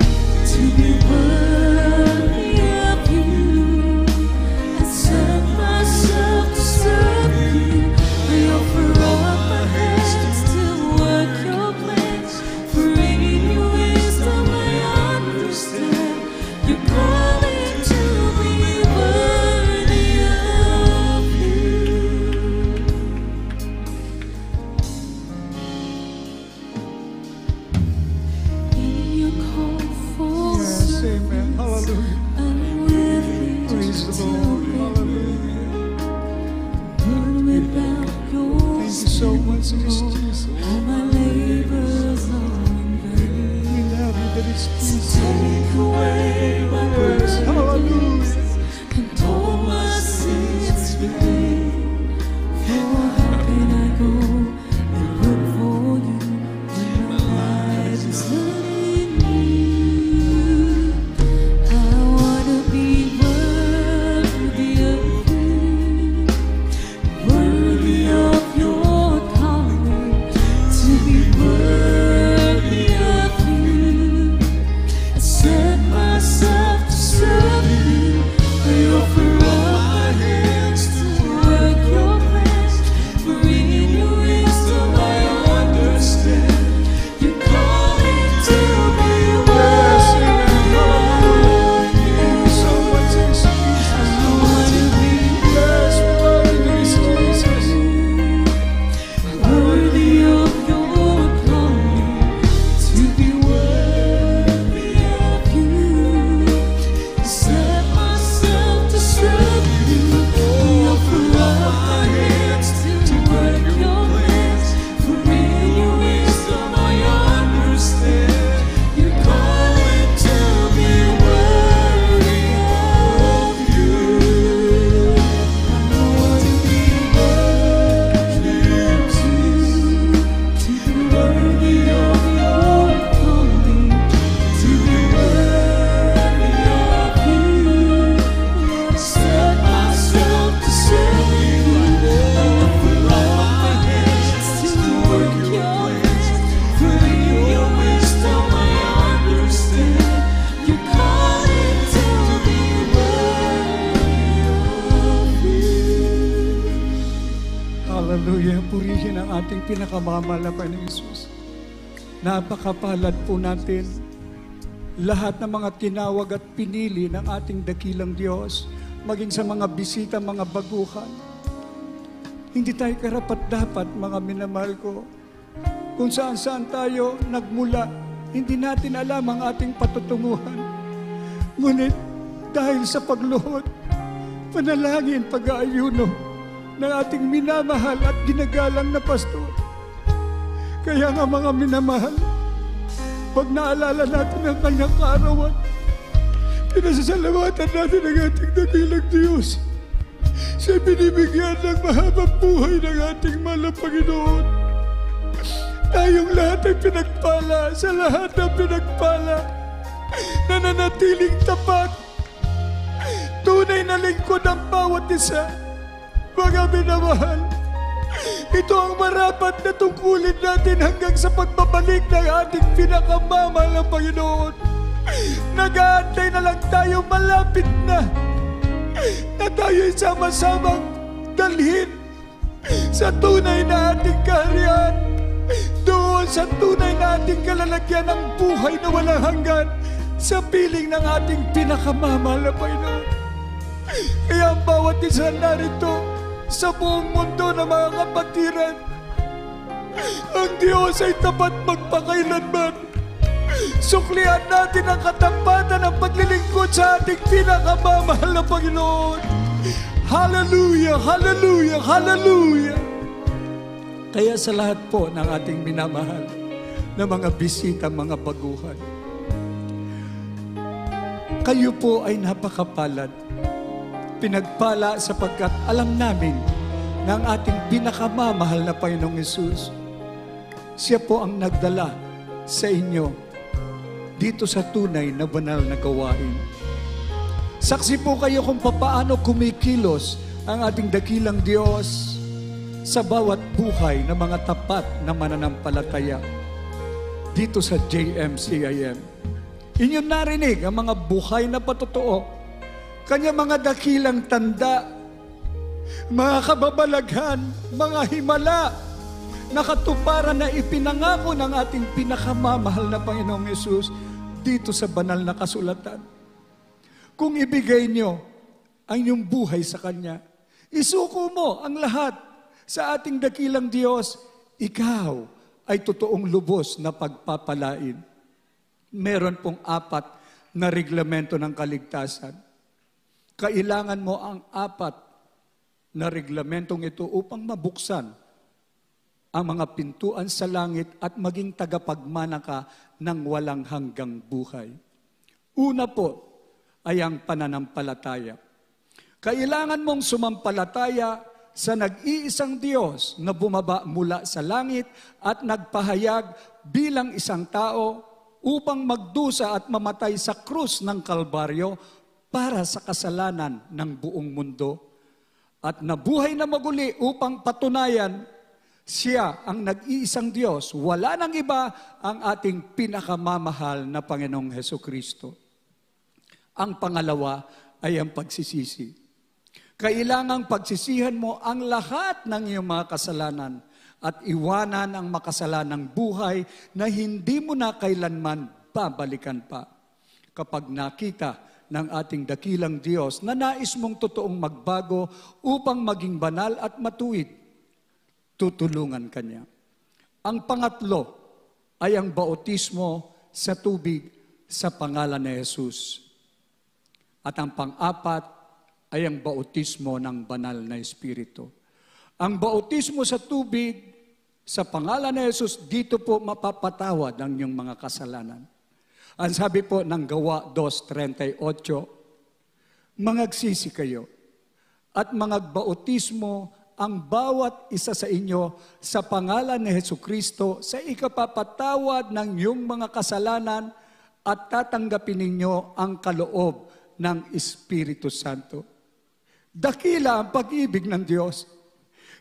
to be worthy of you. I set myself to serve you. I offer up my hands to work your plans. Bring your wisdom, I understand. You're calling to be worthy of you. In your call for Yes, amen. service, Hallelujah. I'm willing Praise the to Lord. obey. Hallelujah. But without your Thank you so much, spirit, Miss Lord, Jesus. all my labors are in vain. We love you, that is So Jesus. take away my Yes, burdens hallelujah. and all my sins with me. For how can I go and work for you when my life is not in you? I wanna be worthy of you, worthy of your calling, purihin ang ating pinakamamahal na Panginoong Hesus. Napakapalad po natin lahat ng mga tinawag at pinili ng ating dakilang Diyos, maging sa mga bisita, mga baguhan. Hindi tayo karapat-dapat, mga minamahal ko. Kung saan-saan tayo nagmula, hindi natin alam ang ating patutunguhan. Ngunit dahil sa pagluhod, panalangin, pag-aayuno ng ating minamahal at ginagalang na pastor. Kaya nga mga minamahal, pag naalala natin ang kanyang kaarawan, pinasasalamatan natin ang ating dakilang Diyos. Siya binibigyan ng mahabang buhay ng ating mahal na Panginoon. Tayong lahat ay pinagpala, sa lahat ng pinagpala, nananatiling tapat. Tunay na lingkod ang bawat isa. Mga minamahal, ito ang marapat na tungkulin natin hanggang sa pagbabalik ng ating pinakamamahal na Panginoon. Nag-aantay na lang tayo, malapit na tayo'y sama-samang dalhin sa tunay na ating kaharian, doon sa tunay na ating kalalagyan ng buhay na walang hanggan, sa piling ng ating pinakamamahal na Panginoon. Kaya ang bawat isa narito sa buong mundo na mga kapatiran, ang Diyos ay tapat magpakailanman. Suklian natin ang katapatan ng paglilingkod sa ating pinakamamahal na Panginoon. Hallelujah, hallelujah, hallelujah. Kaya sa lahat po ng ating minamahal na mga bisita, mga baguhan, kayo po ay napakapalad. Pinagpala sapagkat alam namin na ang ating pinakamamahal na Panginoong Hesus, siya po ang nagdala sa inyo dito sa tunay na banal na gawain. Saksi po kayo kung papaano kumikilos ang ating dakilang Diyos sa bawat buhay ng mga tapat na mananampalataya dito sa JMCIM. Inyong narinig ang mga buhay na patotoo, kanya mga dakilang tanda, mga kababalaghan, mga himala, na katuparan na ipinangako ng ating pinakamamahal na Panginoong Hesus dito sa banal na kasulatan. Kung ibigay nyo ang inyong buhay sa Kanya, isuko mo ang lahat sa ating dakilang Diyos, ikaw ay totoong lubos na pagpapalain. Meron pong 4 na reglamento ng kaligtasan. Kailangan mo ang 4 na reglamentong ito upang mabuksan ang mga pintuan sa langit at maging tagapagmana ka ng walang hanggang buhay. Una po ay ang pananampalataya. Kailangan mong sumampalataya sa nag-iisang Diyos na bumaba mula sa langit at nagpahayag bilang isang tao upang magdusa at mamatay sa krus ng Kalbaryo para sa kasalanan ng buong mundo, at nabuhay na maguli upang patunayan siya ang nag-iisang Diyos. Wala nang iba, ang ating pinakamamahal na Panginoong Hesukristo. Ang pangalawa ay ang pagsisisi. Kailangang pagsisihan mo ang lahat ng iyong mga kasalanan at iwanan ang makasalanang buhay na hindi mo na kailanman babalikan pa. Kapag nakita ng ating dakilang Diyos na nais mong totoong magbago upang maging banal at matuwid, tutulungan ka niya. Ang pangatlo ay ang bautismo sa tubig sa pangalan ni Jesus. At ang pang-4 ay ang bautismo ng banal na Espiritu. Ang bautismo sa tubig sa pangalan ni Jesus, dito po mapapatawad ang iyong mga kasalanan. Ang sabi po ng Gawa 2:38, mangagsisi kayo at mangagbautismo ang bawat isa sa inyo sa pangalan ni Hesukristo sa ikapapatawad ng iyong mga kasalanan at tatanggapin ninyo ang kaloob ng Espiritu Santo. Dakila ang pag-ibig ng Diyos.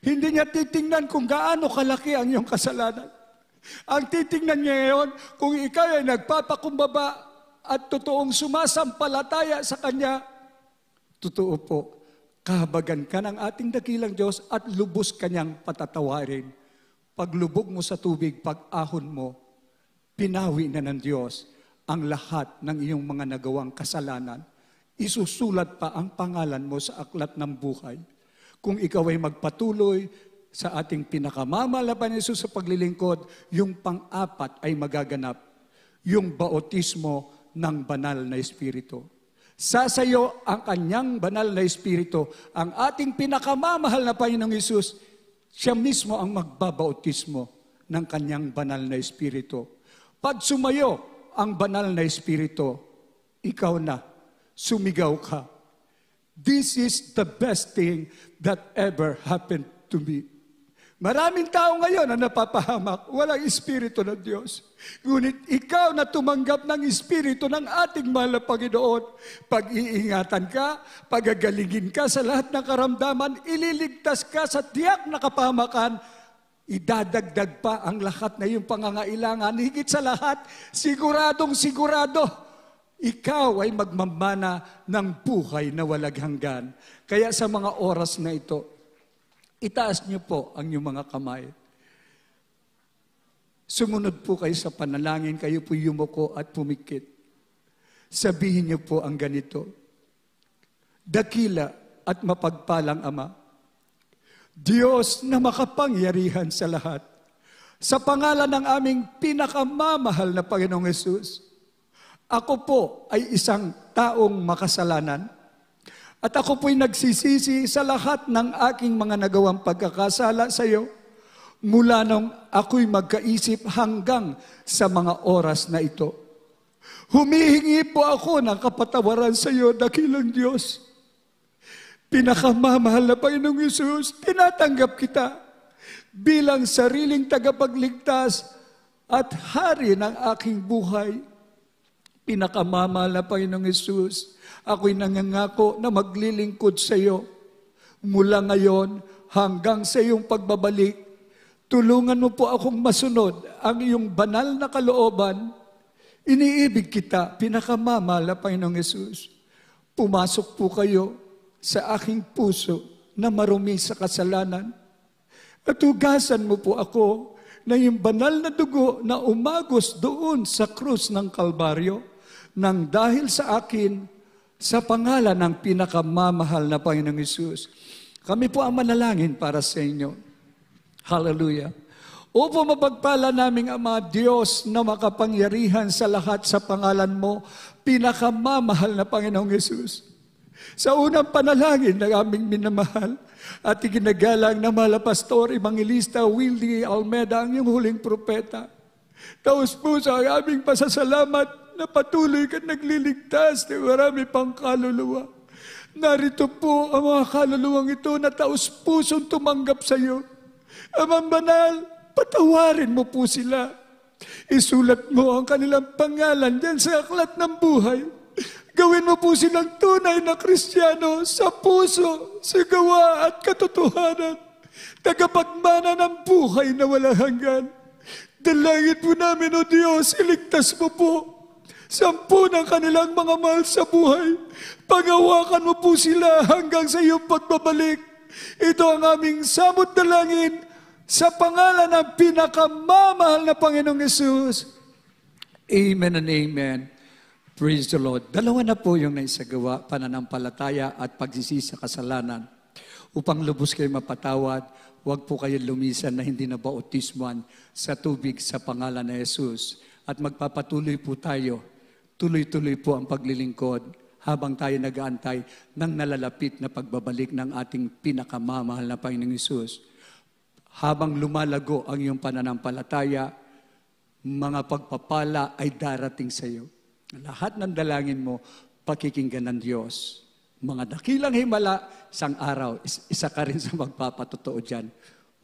Hindi niya titingnan kung gaano kalaki ang iyong kasalanan. Ang titingnan niya ngayon, kung ikaw ay nagpapakumbaba at totoong sumasampalataya sa Kanya, totoo po, kahabagan ka ng ating dakilang Diyos at lubos kanyang patatawarin. Paglubog mo sa tubig, pag-ahon mo, pinawi na ng Diyos ang lahat ng iyong mga nagawang kasalanan. Isusulat pa ang pangalan mo sa aklat ng buhay. Kung ikaw ay magpatuloy sa ating pinakamamalapan ni Jesus sa paglilingkod, yung pang-apat ay magaganap, yung bautismo ng banal na Espiritu. Sasayo ang kanyang banal na Espiritu, ang ating pinakamamahal na Panginoong Hesus, siya mismo ang magbabautismo ng kanyang banal na Espiritu. Pag sumayo ang banal na Espiritu, ikaw na, sumigaw ka. This is the best thing that ever happened to me. Maraming tao ngayon na napapahamak, walang Espiritu ng Diyos. Ngunit ikaw na tumanggap ng Espiritu ng ating mahal na Panginoon, pag-iingatan ka, pagagalingin ka sa lahat ng karamdaman, ililigtas ka sa tiyak na kapahamakan, idadagdag pa ang lahat na iyong pangangailangan. Higit sa lahat, siguradong sigurado, ikaw ay magmamana ng buhay na walang hanggan. Kaya sa mga oras na ito, itaas niyo po ang inyong mga kamay. Sumunod po kayo sa panalangin, kayo po yumuko at pumikit. Sabihin niyo po ang ganito, dakila at mapagpalang Ama, Diyos na makapangyarihan sa lahat, sa pangalan ng aming pinakamamahal na Panginoong Hesus, ako po ay isang taong makasalanan, at ako po'y nagsisisi sa lahat ng aking mga nagawang pagkakasala sa iyo mula nung ako'y magkaisip hanggang sa mga oras na ito. Humihingi po ako ng kapatawaran sa iyo, dakilang Diyos. Pinakamamahal na Panginoong Hesus, tinatanggap kita bilang sariling tagapagligtas at hari ng aking buhay. Pinakamamahal na Panginoong Hesus, ako'y nangangako na maglilingkod sa iyo mula ngayon hanggang sa iyong pagbabalik. Tulungan mo po akong masunod ang iyong banal na kalooban. Iniibig kita, pinakamamahal na Panginoong Hesus. Pumasok po kayo sa aking puso na marumi sa kasalanan. At hugasan mo po ako na yung banal na dugo na umagos doon sa krus ng Kalbaryo nang dahil sa akin, sa pangalan ng pinakamamahal na Panginoong Hesus. Kami po ang manalangin para sa inyo. Hallelujah. Opo, mapagpala naming Ama, Diyos na makapangyarihan sa lahat sa pangalan mo, pinakamamahal na Panginoong Hesus. Sa unang panalangin ng aming minamahal at iginagalang na mahal na Pastor Evangelista Wildy Almeida, ang iyong huling propeta. Taos po sa aming pasasalamat na patuloy ka nagliligtas ng marami pang kaluluwa. Narito po ang mga kaluluwang ito na taos-pusong tumanggap sa iyo. Amang banal, patawarin mo po sila. Isulat mo ang kanilang pangalan dyan sa aklat ng buhay. Gawin mo po silang tunay na Kristiyano sa puso, sa gawa at katotohanan. Tagapagmana ng buhay na walang hanggan. Dalangin po namin, O Diyos, iligtas mo po 10 ng kanilang mga mahal sa buhay. Pagawakan mo po sila hanggang sa iyong pagbabalik. Ito ang aming samot dalangin sa pangalan ng pinakamamahal na Panginoong Hesus. Amen and amen. Praise the Lord. Dalawa na po yung naisagawa, pananampalataya at pagsisisi sa kasalanan. Upang lubos kayo mapatawad, huwag po kayo lumisan na hindi na bautismuan sa tubig sa pangalan ng Hesus. At magpapatuloy po tayo. Tuloy-tuloy po ang paglilingkod habang tayo nag-aantay ng nalalapit na pagbabalik ng ating pinakamamahal na Panginoong Hesus. Habang lumalago ang iyong pananampalataya, mga pagpapala ay darating sa iyo. Lahat ng dalangin mo, pakikinggan ng Diyos. Mga dakilang himala, isang araw, isa ka rin sa magpapatotoo dyan.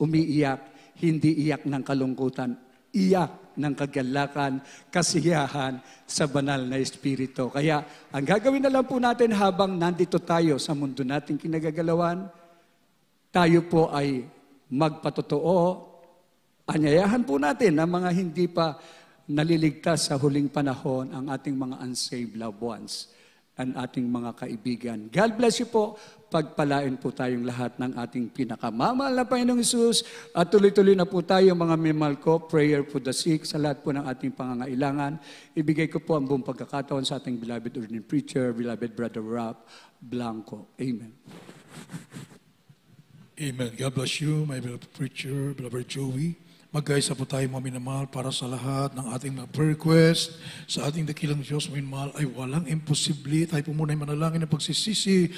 Umiiyak, hindi iyak ng kalungkutan, iyak ng kagalakan, kasiyahan sa banal na Espiritu. Kaya ang gagawin na lang po natin habang nandito tayo sa mundo nating kinagagalawan, tayo po ay magpatotoo, anyayahan po natin ang mga hindi pa naliligtas sa huling panahon, ang ating mga unsaved loved ones. ang ating mga kaibigan. God bless you po. Pagpalain po tayong lahat ng ating pinakamamahal na Panginoong Hesus. At tuloy-tuloy na po tayo mga memahal ko, prayer for the sick sa lahat po ng ating pangangailangan. Ibigay ko po ang buong pagkakataon sa ating beloved ordained preacher, beloved Brother Rap Blanco. Amen. Amen. God bless you, my beloved preacher, beloved Joey. Magkaisa po tayo mga minamahal para sa lahat ng ating mga prayer request. Sa ating dakilang Diyos, minamahal, ay walang imposible. Tayo po muna ay manalangin ng pagsisisi.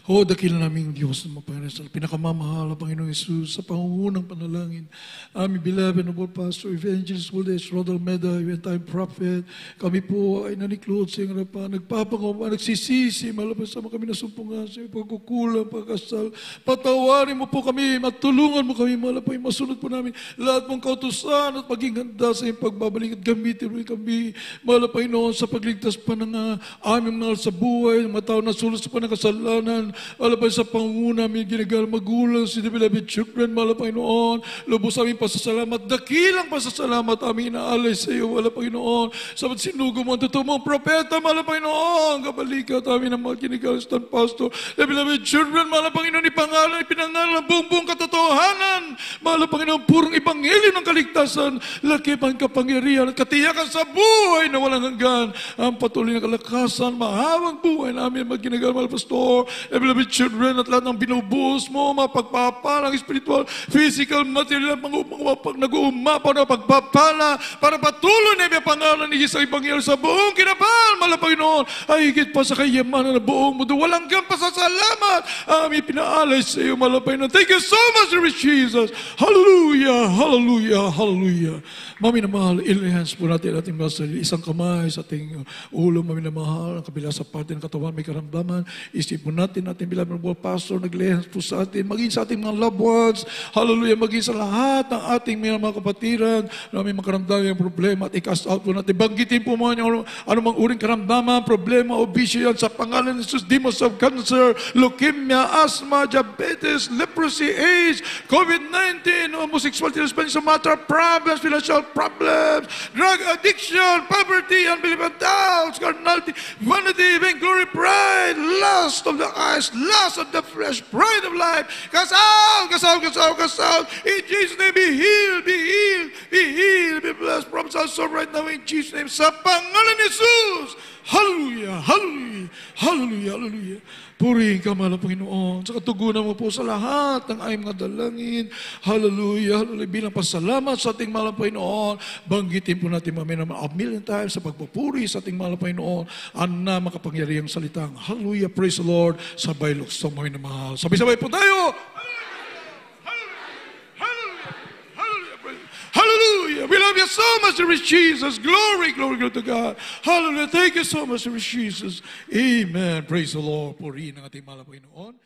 O dakilang naming Diyos na Panginoon, pinakamamahal na Panginoong Hesus, sa pangungunang panalangin. Aming beloved noble pastor, evangelist, Waldes, Rodel Meda, event time prophet. Kami po ay naniklod sa iyong harapan, nagpapangoma, nagsisisi, malabas sama kami nasumpungan sa iyong pagkukulang, pagkasal. Patawarin mo po kami, matulungan mo kami, malapay, masunod po namin lahat mong kautusan at maging handa sa iyong pagbabalik at gamitin mo kami, mahal na Panginoon, sa pagligtas pa ng aming mahal sa buhay, mga tao na sulos pa ng kasalanan, mahal na sa panguna, may ginagal magulang, si the beloved children, mahal na Panginoon, lubos aming pasasalamat, dakilang pasasalamat aming inaalay sa iyo, mahal na Panginoon, sabat sinugo mo ang totoo mong propeta, mahal na Panginoon, kabalikat aming ng mga ginagal stand pastor, the beloved children, mahal na Panginoon, ipinangalan ng buong katotohanan, mahal na Panginoon, purong ebanghelyo ng kaligtasan, laki pang kapangyarihan at katiyakan sa buhay na walang hanggan. Ang patuloy na kalakasan, mahawang buhay namin magginagawa, mahal pastor, beloved children, at lahat ng binubuhos mo, mapagpapalang spiritual, physical, material, nag-uumapaw na pagpapala, para patuloy na ipapangalan ni Jesus Ebanghelyo sa buong kinapal, mahal na Panginoon, ay higit pa sa kayamanan ng buong mundo. Walang hanggang pasasalamat, aming pinaalay sa iyo, mahal na Panginoon. Thank you so much, Lord Jesus. Hallelujah, hallelujah. Hallelujah. Mami na mahal, ilhands po natin ating mga sarili. Isang kamay sa ating ulo, mami na mahal, ang kabila sa parte ng katawan, may karamdaman. Isip po natin, ating bilang mga pastor, nag-ilhands po sa atin, maging sa ating mga loved ones. Hallelujah, maging sa lahat ng ating mga kapatiran, na may makaramdaman yung problema at i-cast out po natin. Banggitin po mga anumang uring karamdaman, problema, obesity yan sa pangalan ni Jesus, demons of cancer, leukemia, asthma, diabetes, leprosy, AIDS, COVID-19, homosexuality, matter problems, financial problems, drug addiction, poverty, unbelief and doubts, carnality, vanity, vainglory, pride, lust of the eyes, lust of the flesh, pride of life. Cast out, cast out, cast out, cast out. In Jesus' name, be healed, be healed, be healed, be blessed. Promise also right now in Jesus' name. Sa pangalan ni Jesus. Hallelujah, hallelujah, hallelujah, hallelujah. Purihin ka, mahal na Panginoon. Sa katugunan mo po sa lahat ng aming mga dalangin. Hallelujah, hallelujah. Bilang pasalamat sa ating mahal na Panginoon, banggitin po natin mamaya naman a million times sa pagpupuri sa ating mahal na Panginoon. Ang na makapangyarihang salitang. Hallelujah, praise the Lord. Sabay luksong mamaya na mahal. Sabay-sabay po tayo. Hallelujah. We love you so much, Lord Jesus. Glory, glory, glory to God. Hallelujah. Thank you so much, Lord Jesus. Amen. Praise the Lord. Purihin ang ating mahal na Panginoon.